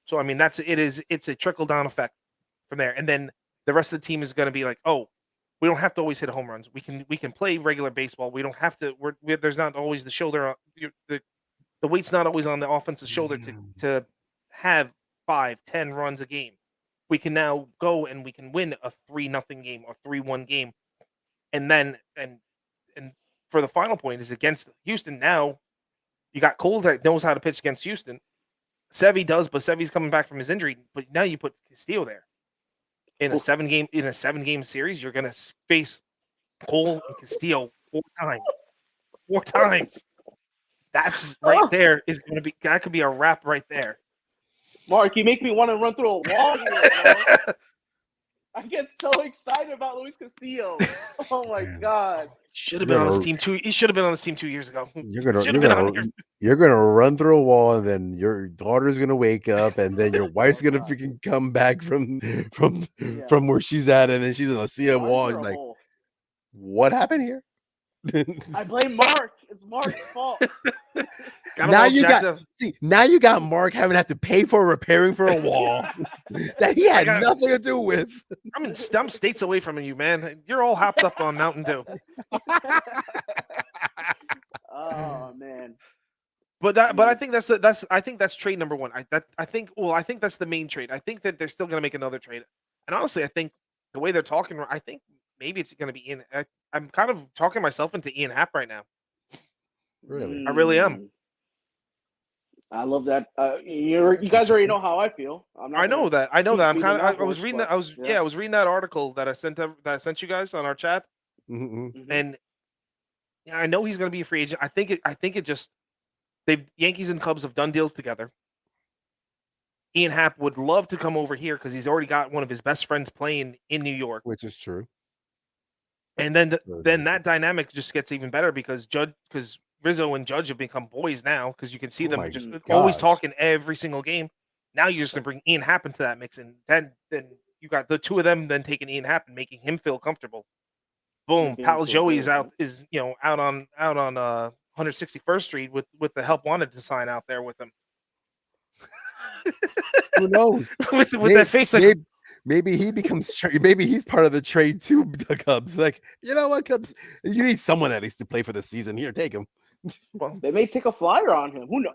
So I mean, it's a trickle down effect from there, and then the rest of the team is going to be like, oh, we don't have to always hit home runs. We can play regular baseball. We don't have to. There's not always the shoulder. The weight's not always on the offensive shoulder to have 5-10 runs a game. We can now go and we can win a 3-0 game or 3-1 game, and then and for the final point is against Houston. Now you got Cole that knows how to pitch against Houston. Sevy does, but Sevy's coming back from his injury. But now you put Castillo there in a 7-game series. You're gonna face Cole and Castillo 4 times. 4 times. That's right there is going to be that could be a wrap right there. Mark, you make me want to run through a wall here, bro. I get so excited about Luis Castillo. Oh my god. Should have been on this team 2. He should have been on this team 2 years ago. You're gonna run through a wall, and then your daughter's gonna wake up, and then your wife's gonna freaking come back from where she's at, and then she's gonna see a wall and like, what happened here? I blame Mark. It's Mark's fault. Now you got Mark having to have to pay for repairing for a wall that he had nothing to do with. I'm states away from you, man. You're all hopped up on Mountain Dew. Oh man. But I think that's trade number 1. I think that's the main trade. I think that they're still going to make another trade. And honestly, I think the way they're talking, I think maybe it's going to be I'm kind of talking myself into Ian Happ right now. Really? I really am. I love that. You guys already know how I feel. I know that. I'm kind of. I was reading that. I was reading that article that I sent you guys on our chat, and I know he's going to be a free agent. I think it just Yankees and Cubs have done deals together. Ian Happ would love to come over here because he's already got one of his best friends playing in New York, which is true. And then that dynamic just gets even better because Rizzo and Judge have become boys now because you can see them just always talking every single game. Now you're just going to bring Ian Happ into that mix, and then you got the two of them then taking Ian Happ and making him feel comfortable. Boom, Pal Joey's out on 161st Street with the help wanted to sign out there with him. Who knows? with that face like. Maybe he becomes. Maybe he's part of the trade to the Cubs. Like, you know what, Cubs? You need someone at least to play for the season. Here, take him. Well, they may take a flyer on him. Who knows?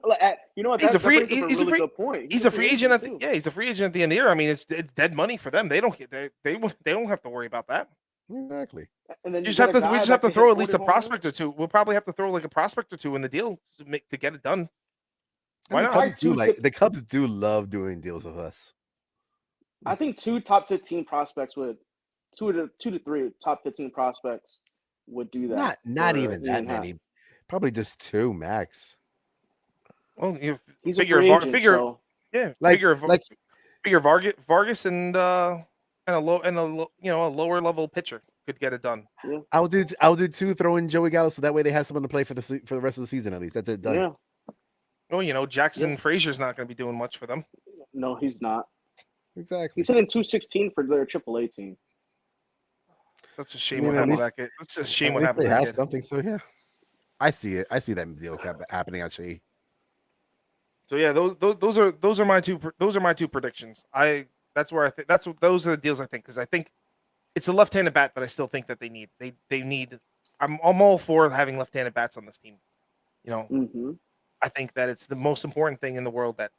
You know what? He's a free. Good point. He's a free agent. He's a free agent at the end of the year. I mean, it's dead money for them. They don't have to worry about that. Exactly. And then we just have to throw at least a prospect or two. We'll probably have to throw like a prospect or two in the deal to get it done. Why not? The Cubs do love doing deals with us. I think 2 top 15 prospects would 2 to 3 top 15 prospects would do that. Not even that many. Probably just 2 max. Well, you he's figure Vargas and a lower level pitcher could get it done. Yeah. I'll do 2. Throw in Joey Gallo so that way they have someone to play for the rest of the season at least. That's it done. Yeah. Well, Jackson Frazier's not going to be doing much for them. No, he's not. Exactly. He's hitting 216 for their AAA team. That's a shame. What happened to that kid. That's a shame. What happened to that kid. Something. So yeah, I see it. I see that deal happening actually. So yeah, those are my two predictions. Those are the deals I think because I think it's the left-handed bat that I still think that they need. They need. I'm all for having left-handed bats on this team. I think that it's the most important thing in the world that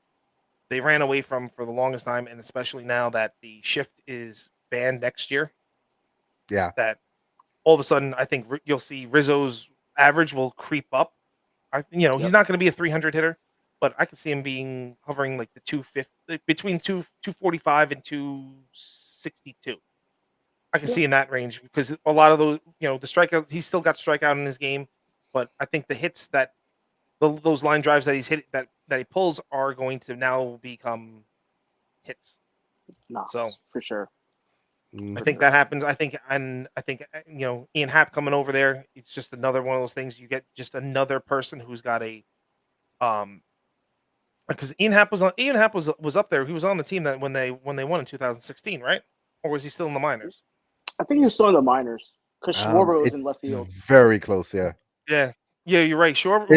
they ran away from for the longest time, and especially now that the shift is banned next year. Yeah. That all of a sudden, I think you'll see Rizzo's average will creep up. He's not going to be a 300 hitter, but I can see him being hovering like the 250, between 245 and 262. I can see in that range because a lot of those, the strikeout, he's still got strikeout in his game, but I think the hits that those line drives that he's hit that he pulls are going to now become hits. No, so for sure. I think that happens. I think Ian Happ coming over there. It's just another one of those things. You get just another person who's got a because Ian Happ was up there. He was on the team that when they won in 2016, right? or was he still in the minors? I think he was still in the minors because Schwarber was in It's left field. very close. Yeah. Yeah, you're right. Schwarber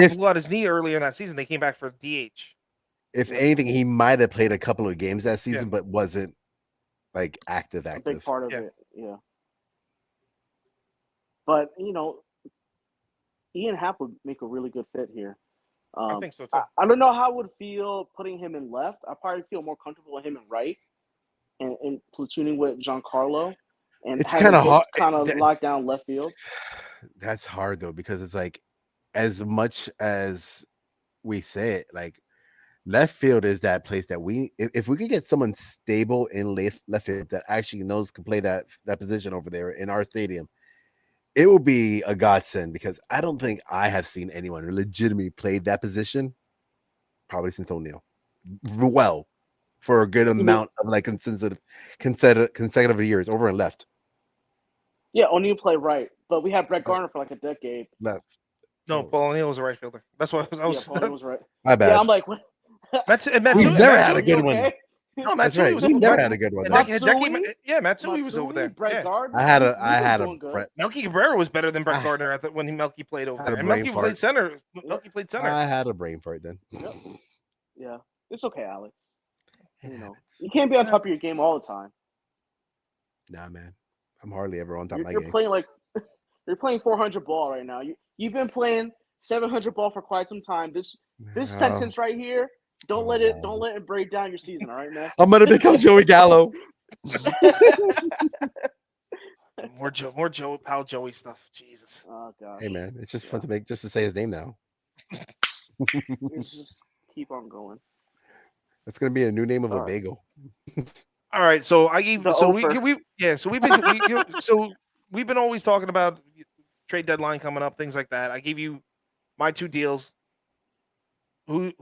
if- blew out his knee earlier in that season. They came back for DH. If anything, he might have played a couple of games that season, Yeah. but wasn't like active. A big part of Yeah. it, yeah. But Ian Happ would make a really good fit here. I think so too. I don't know how I would feel putting him in left. I probably feel more comfortable with him in right, and platooning with Giancarlo, and It's having kind of both hard. kind of lock down left field. That's hard though, because it's like, as much as we say it, like left field is that place that if we could get someone stable in left field that actually knows can play that position over there in our stadium, it will be a godsend, because I don't think I have seen anyone legitimately play that position probably since O'Neal well for a good amount of like consecutive years over and left. Yeah, O'Neal played right, but we had Brett Garner for like a decade. Left. No, Paul O'Neal was a right fielder. That's what I was. Yeah, Paul was right. My bad. Yeah, I'm like, what? We've never had a good one. Okay? No, That's right. was We never had a good one. Matsui was over there. Brett Gardner. I had a Brett. Melky Cabrera was better than Brett Gardner when Melky played over there. And Melky played center. Melky played center. I had a brain fart then. Yep. Yeah, it's okay, Alex. You can't be on top of your game all the time. Nah, man, I'm hardly ever on top of my you're game. Playing you're playing 400 ball right now. You've been playing 700 ball for quite some time. This sentence right here. Don't let it break down your season, all right, man? I'm gonna become Joey Gallo. more pal Joey stuff. Jesus. Oh gosh. Hey man, it's just fun to say his name now. It's just keep on going. That's gonna be a new name of a bagel. All right, so we've been always talking about trade deadline coming up, things like that. I gave you my two deals. Danny,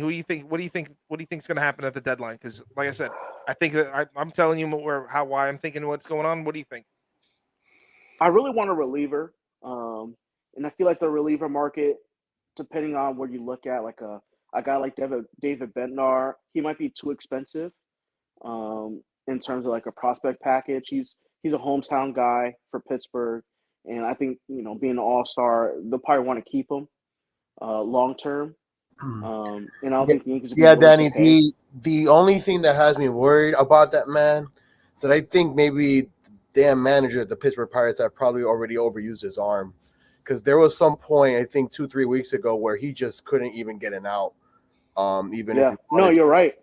who do you think? What do you think is going to happen at the deadline? Because, like I said, I think that I'm telling you why I'm thinking what's going on. What do you think? I really want a reliever, and I feel like the reliever market, depending on where you look at, like a guy like David Bednar, he might be too expensive, in terms of like a prospect package. He's a hometown guy for Pittsburgh, and I think being an all-star, they'll probably want to keep him long term. And I don't think the Yankees. Yeah, Danny. The only thing that has me worried about that man is that I think maybe the damn manager at the Pittsburgh Pirates have probably already overused his arm, because there was some point, I think 2-3 weeks ago, where he just couldn't even get an out. You're right.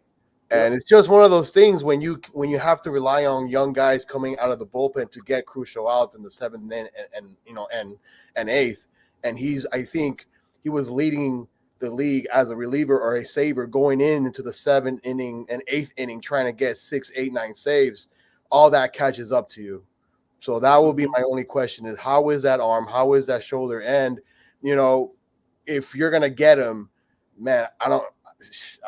And it's just one of those things when you have to rely on young guys coming out of the bullpen to get crucial outs in the seventh and eighth. And I think he was leading the league as a reliever or a saver going into the 7th inning and 8th inning, trying to get 6, 8, 9 saves. All that catches up to you. So that will be my only question: is how is that arm? How is that shoulder? And if you're gonna get him, man, I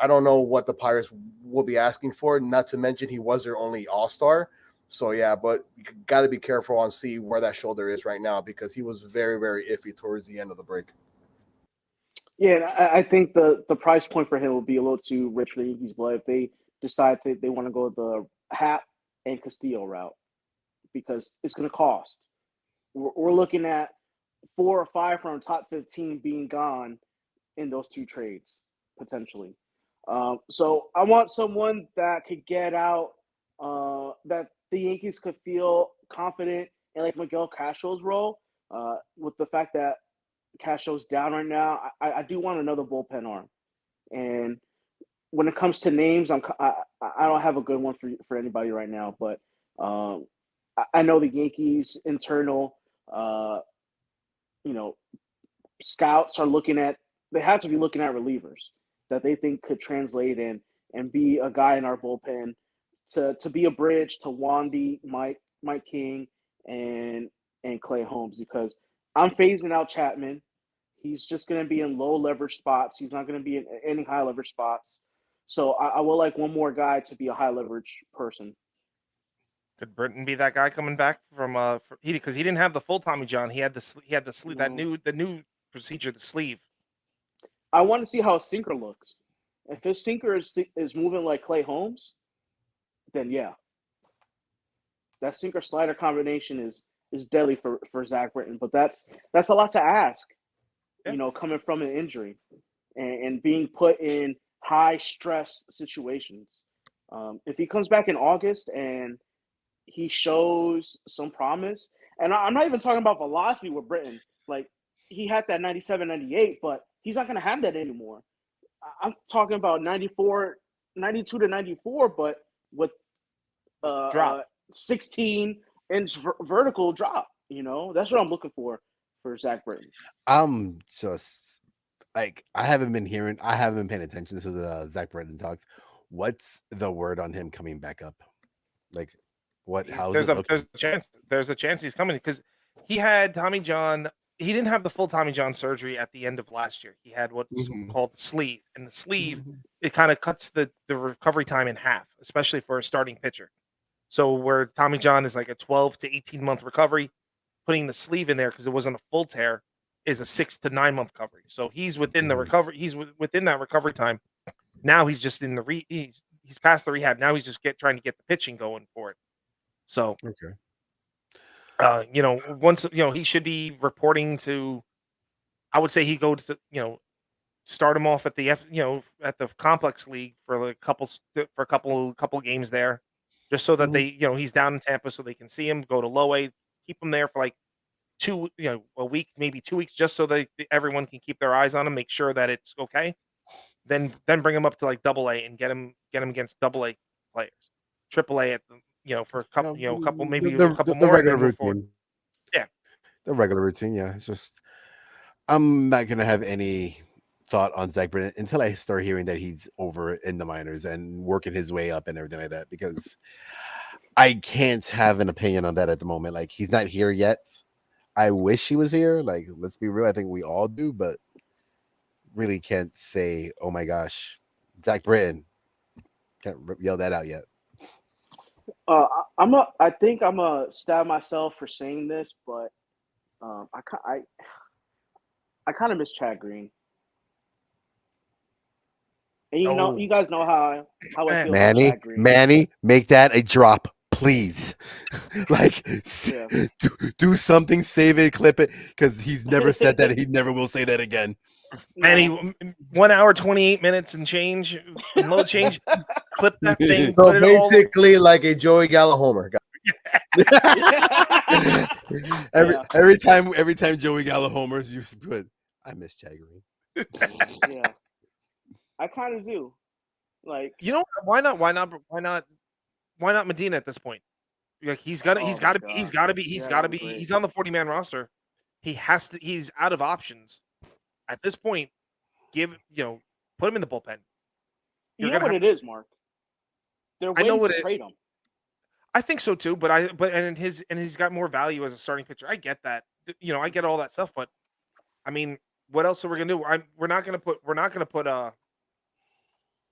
don't know what the Pirates will be asking for. Not to mention he was their only all-star. So yeah, but you got to be careful and see where that shoulder is right now, because he was very, very iffy towards the end of the break. Yeah, I think the price point for him will be a little too rich for the Yankees, but if they decide they want to go the Happ and Castillo route, because it's going to cost. We're looking at 4 or 5 from top 15 being gone in those two trades, potentially. So I want someone that could get out, that the Yankees could feel confident in, like Miguel Castro's role, with the fact that Castro's down right now. I do want another bullpen arm. And when it comes to names, I don't have a good one for anybody right now, but I know the Yankees internal, scouts are they have to be looking at relievers that they think could translate in and be a guy in our bullpen to be a bridge to Wandy, Mike King, and Clay Holmes, because I'm phasing out Chapman. He's just going to be in low leverage spots. He's not going to be in any high leverage spots. So I would like one more guy to be a high leverage person. Could Britton be that guy coming back from because he didn't have the full Tommy John. He had the sleeve, that new procedure, the sleeve. I want to see how his sinker looks. If his sinker is moving like Clay Holmes, then yeah, that sinker slider combination is deadly for Zach Britton. But that's a lot to ask, Yeah. you know, coming from an injury and being put in high stress situations. If he comes back in August and he shows some promise, and I'm not even talking about velocity with Britton. Like, he had that 97, 98, but he's not going to have that anymore. I'm talking about 94, 92 to 94, but with Drop. 16-inch vertical drop. You know, that's what I'm looking for Zach Britton. I'm just like I haven't been paying attention to the Zach Britton talks. What's the word on him coming back up? Like, how's it looking? There's a chance he's coming because he had Tommy John. He didn't have the full Tommy John surgery at the end of last year. He had what's called the sleeve, and the sleeve it kind of cuts the recovery time in half, especially for a starting pitcher. So where Tommy John is like a 12 to 18 month recovery, putting the sleeve in there because it wasn't a full tear is a 6 to 9 month recovery. So he's within the recovery. He's within that recovery time. Now he's just in the he's past the rehab. Now he's just trying to get the pitching going for it. So Okay. you know, once you know he should be reporting to. I would say he go to start him off at the at the complex league for a couple games there, just so that they he's down in Tampa so they can see him. Go to low A, keep him there for like a week, maybe 2 weeks, just so everyone can keep their eyes on him, make sure that it's okay. Then bring him up to like double A and get him against double A players, triple A at the for a couple maybe a couple the more regular and then move forward. routine. Yeah, the regular routine. Yeah, it's just I'm not gonna have any thought on Zach Britton until I start hearing that he's over in the minors and working his way up and everything like that, because I can't have an opinion on that at the moment. Like, he's not here yet. I wish he was here. Like, let's be real. I think we all do, but really can't say, oh my gosh, Zach Britton. Can't yell that out yet. I think I'm a stab myself for saying this, but I kind of miss Chad Green. And you guys know how I feel about Chad Green. Manny, make that a drop, please. Like, do something, save it, clip it, because he's never said that. He never will say that again. Manny, 1 hour 28 minutes and change, and load change. Clip that thing. So basically, like a Joey Gallo homer. Every time Joey Gallo homers, you put, I miss Chad Green. Yeah, I kind of do. Like, why not Medina at this point? Like, he's got to be he's on the 40-man roster. He's out of options at this point. Put him in the bullpen. You know what it is, Mark? They're waiting to trade him. I think so too, and he's got more value as a starting pitcher. I get that. I get all that stuff, but I mean, what else are we gonna do? We're not gonna put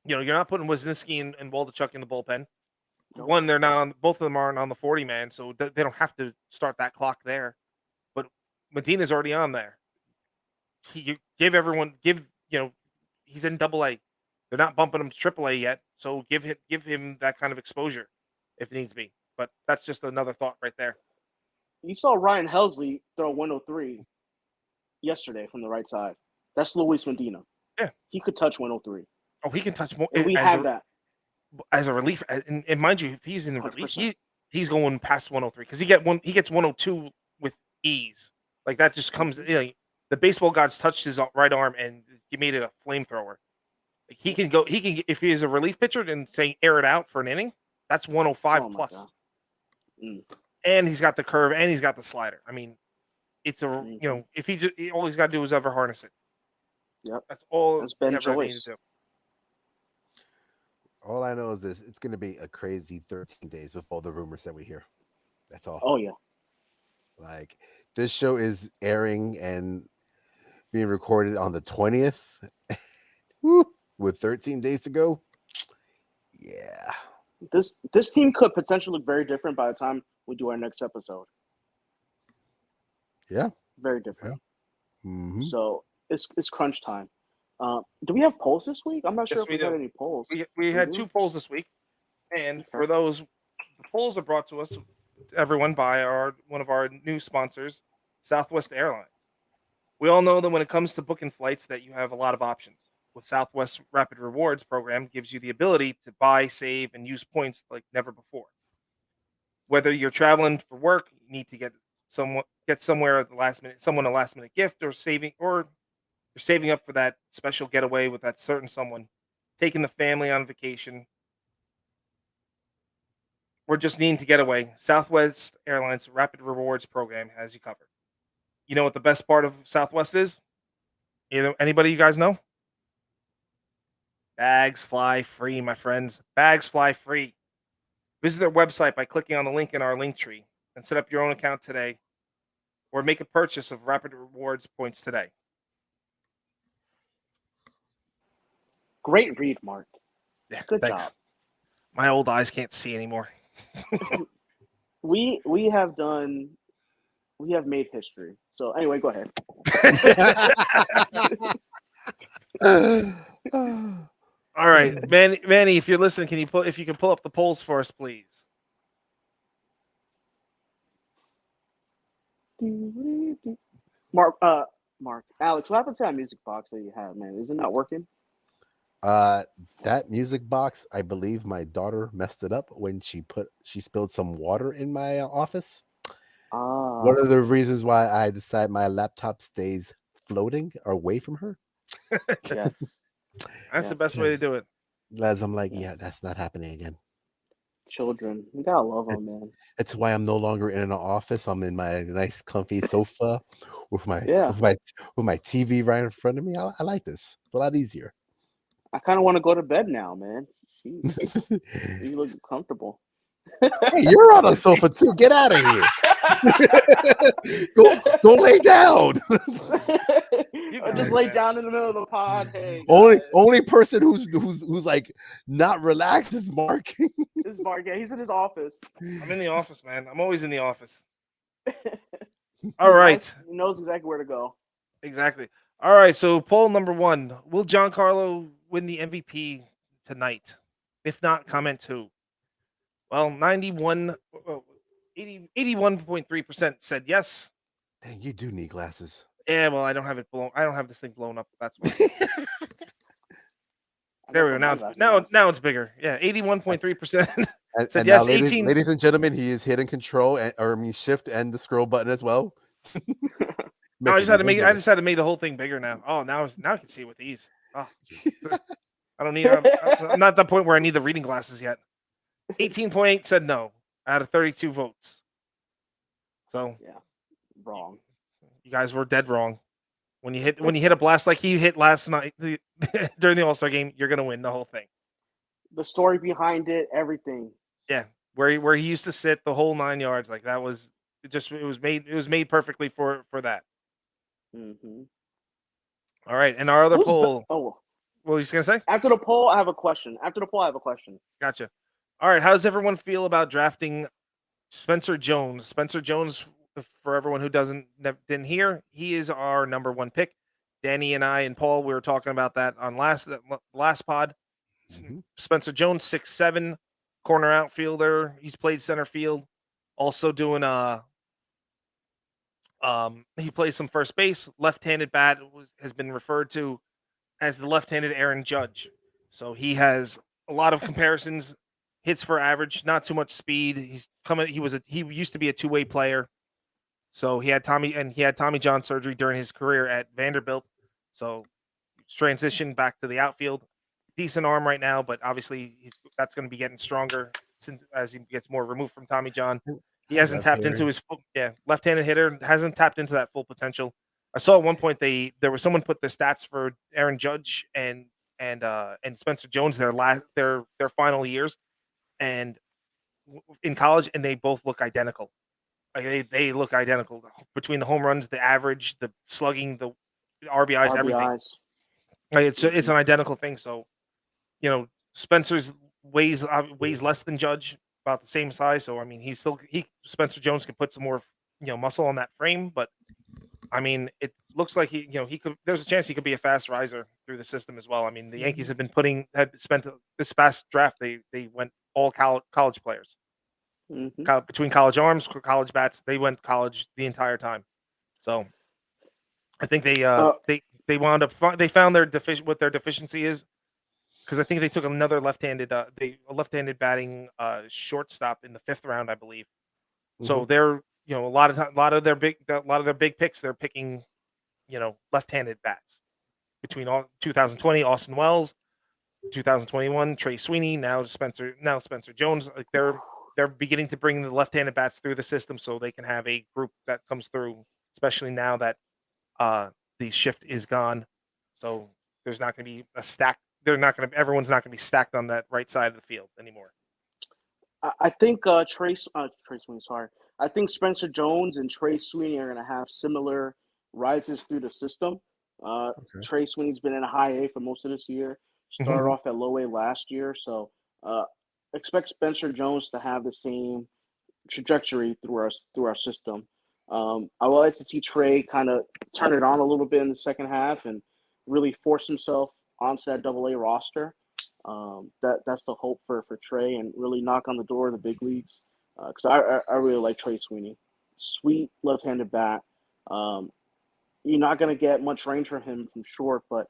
you're not putting Wisniewski and Waldichuk in the bullpen. Nope. One, they're not on. Both of them aren't on the 40-man, so they don't have to start that clock there. But Medina's already on there. He's in double A. They're not bumping him to triple A yet, so give him that kind of exposure if it needs to be. But that's just another thought right there. You saw Ryan Helsley throw 103 yesterday from the right side. That's Luis Medina. Yeah, he could touch 103. Oh, he can touch more. And we have that as a relief. And mind you, if he's in relief, he's going past 103 because he gets 102 with ease. Like, that just comes. The baseball gods touched his right arm and he made it a flamethrower. He can go. He can, if he is a relief pitcher and say air it out for an inning. That's 105 plus. And he's got the curve and he's got the slider. I mean, it's if he just all he's got to do is ever harness it. Yep, that's all. That's Ben Joyce. All I know is this: it's going to be a crazy 13 days with all the rumors that we hear. That's all. Oh yeah. Like, this show is airing and being recorded on the 20th, with 13 days to go. Yeah. This team could potentially look very different by the time we do our next episode. Yeah. Very different. Yeah. Mm-hmm. So it's crunch time. Do we have polls this week? I'm not sure if we had any polls. We had 2 polls this week. And for those, the polls are brought to us, everyone, by one of our new sponsors, Southwest Airlines. We all know that when it comes to booking flights, that you have a lot of options. With Southwest Rapid Rewards program gives you the ability to buy, save, and use points like never before. Whether you're traveling for work, you need to get somewhere at the last minute, someone a last minute gift, or you're saving up for that special getaway with that certain someone, taking the family on vacation, or just needing to get away. Southwest Airlines Rapid Rewards program has you covered. You know what the best part of Southwest is? Anybody you guys know? Bags fly free, my friends. Bags fly free. Visit their website by clicking on the link in our link tree and set up your own account today, or make a purchase of Rapid Rewards points today. Great read, Mark. Yeah, Good thanks. job. My old eyes can't see anymore. We have made history. So anyway, go ahead. All right, Manny, if you're listening, if you can pull up the polls for us, please? Mark, Alex, what happened to that music box that you have, man? Is it not working? That music box, I believe my daughter messed it up when she spilled some water in my office. One of the reasons why I decide my laptop stays floating or away from her. Yes. That's the best way to do it. Les, I'm like, yeah, that's not happening again. Children, you gotta love them, man. It's why I'm no longer in an office. I'm in my nice, comfy sofa with my TV right in front of me. I like this. It's a lot easier. I kind of want to go to bed now, man. Jeez. You look comfortable. Hey, you're on a sofa too. Get out of here. go lay down. I just lay down in the middle of the pod. Hey, only person who's like not relaxed is Mark. This is Mark. Yeah, he's in his office. I'm in the office, man. I'm always in the office. All right. He knows exactly where to go. Exactly. All right. So poll number 1: will Giancarlo win the MVP tonight? If not, comment who. Well, 81.3% said yes. Dang, you do need glasses. Yeah, well, I don't have it blown. I don't have this thing blown up. That's why. There we go. Now it's bigger. Yeah, 81.3% said yes. Now, ladies and gentlemen, he is hitting control shift and the scroll button as well. No, I just had to make the whole thing bigger now. Oh, now I can see it with ease. Oh. I don't need. I'm not at the point where I need the reading glasses yet. 18.8 said no out of 32 votes. So yeah, wrong. You guys were dead wrong. When you hit a blast like he hit last night during the All-Star game, you're gonna win the whole thing. The story behind it, everything. Yeah, where he used to sit, the whole 9 yards, like that was it was made perfectly for that. Mm-hmm. All right, and our other poll. What were you gonna say? After the poll, I have a question. Gotcha. All right, how does everyone feel about drafting Spencer Jones? Spencer Jones, for everyone who didn't hear, he is our number 1 pick. Danny and I and Paul, we were talking about that on last pod. Mm-hmm. Spencer Jones, 6'7", corner outfielder. He's played center field. Also doing he plays some first base. Left-handed bat has been referred to as the left-handed Aaron Judge. So he has a lot of comparisons. Hits for average, not too much speed. He used to be a two-way player. So he had Tommy John surgery during his career at Vanderbilt. So he's transitioned back to the outfield. Decent arm right now, but obviously that's going to be getting stronger as he gets more removed from Tommy John. He hasn't tapped into his left-handed hitter, hasn't tapped into that full potential. I saw at one point there was someone put the stats for Aaron Judge and Spencer Jones their final years and in college, and they both look identical. Like they look identical between the home runs, the average, the slugging, the RBIs, everything. Like it's an identical thing. So, Spencer's weighs less than Judge, about the same size. So I mean, Spencer Jones can put some more muscle on that frame, but I mean, it looks like he could. There's a chance he could be a fast riser through the system as well. I mean, the Yankees had spent this past draft. They went all college players. Mhm. Between college arms, college bats, they went college the entire time. So I think they wound up they found their what their deficiency is, because I think they took another left-handed a left-handed batting shortstop in the 5th round, I believe. So they're a lot of their big picks, they're picking left-handed bats between 2020 Austin Wells, 2021 Trey Sweeney, now Spencer Jones. Like they're beginning to bring the left-handed bats through the system so they can have a group that comes through, especially now that the shift is gone. So there's not going to be a stack. Everyone's not going to be stacked on that right side of the field anymore. I think Trey Sweeney, sorry. I think Spencer Jones and Trey Sweeney are going to have similar rises through the system. Trey Sweeney's been in a high A for most of this year. Started off at low A last year, so expect Spencer Jones to have the same trajectory through our system. I would like to see Trey kind of turn it on a little bit in the second half and really force himself onto that AA roster. That's the hope for Trey, and really knock on the door of the big leagues. Because I really like Trey Sweeney, sweet left-handed bat. You're not going to get much range from him from short, but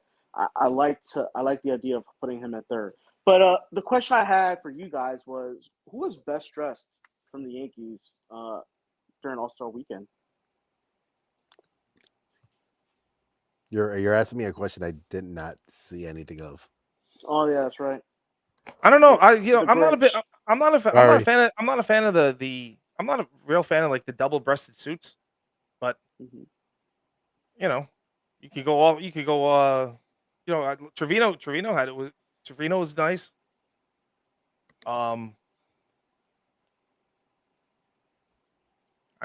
I like the idea of putting him at third. But the question I had for you guys was, who was best dressed from the Yankees during All-Star Weekend? You're asking me a question I did not see anything of. Oh yeah, that's right. I don't know. I'm not a fan of the I'm not a real fan of like the double-breasted suits, but you could go Trevino had it. Trevino was nice. I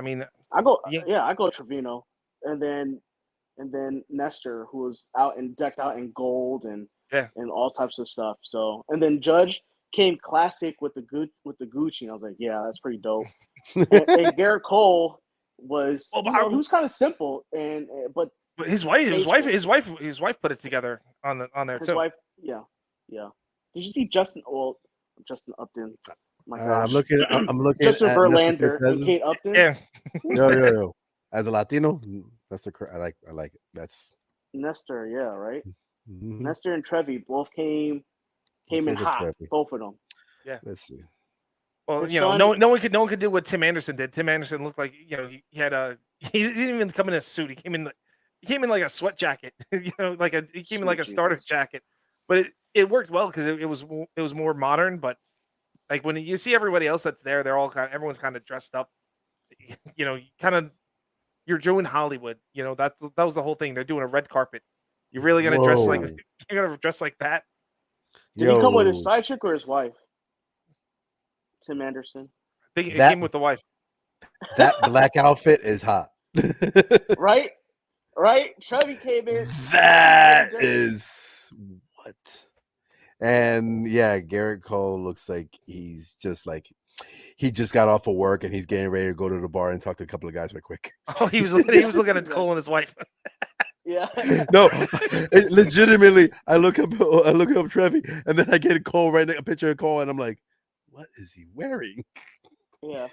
mean, I go Trevino, and then Nestor, who was decked out in gold and all types of stuff. So, and then Judge came classic with the Gucci, and I was like, yeah, that's pretty dope. and Garrett Cole was he was kind of simple, but his wife put it together on there too. His wife, yeah. Did you see Justin Upton? My gosh, I'm looking Justin at Verlander and Kate Upton. Yeah. Yo. As a Latino, that's I like it. That's Nestor, yeah, right. Nestor and Trevi both came in hot, Trevi. both of them. Yeah. Let's see. Well, no one could do what Tim Anderson did. Tim Anderson looked like he didn't even come in a suit. He came in like a sweat jacket. He came in like a starter's jacket. But it worked well because it was more modern. But like when you see everybody else that's there, everyone's kind of dressed up. You're doing Hollywood. That was the whole thing. They're doing a red carpet. You're really gonna dress like that? Did he come with his side chick or his wife? Tim Anderson. I think it came with the wife. That black outfit is hot. Right? Trevi came in. That is what? And yeah, Garrett Cole looks like he's just like he just got off of work and he's getting ready to go to the bar and talk to a couple of guys real quick. Oh, he was looking at Cole and his wife. Yeah. No, legitimately, I look up Trevi, and then I get a picture of Cole, and I'm like, what is he wearing? Yeah,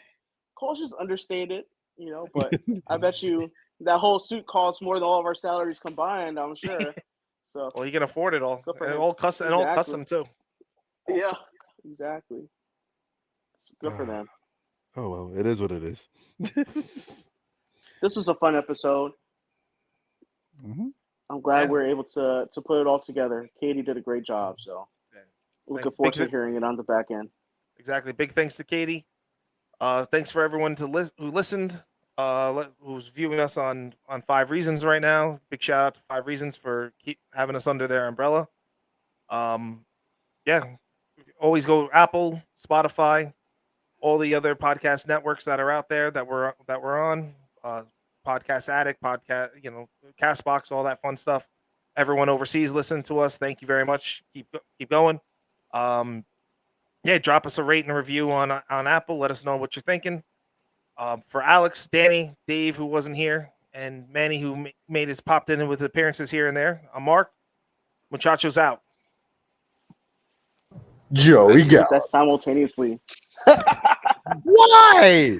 Cole's just understated, but I bet you that whole suit costs more than all of our salaries combined, I'm sure. So well, you can afford it all. And all custom too. Yeah, exactly. Good for them. Oh well, it is what it is. This was a fun episode. I'm glad we were able to put it all together. Katie did a great job, so looking forward to hearing it on the back end. Exactly. Big thanks to Katie. Thanks for everyone who listened, who's viewing us on 5 Reasons right now. Big shout out to 5 Reasons for having us under their umbrella. Always go Apple, Spotify, all the other podcast networks that are out there that we're on. Podcast Addict, Castbox, all that fun stuff. Everyone overseas listen to us. Thank you very much. Keep going. Drop us a rate and a review on Apple. Let us know what you're thinking. For Alex, Danny, Dave, who wasn't here, and Manny, who popped in with appearances here and there. I'm Mark. Muchachos out. Joey Gallo. That's simultaneously. Why?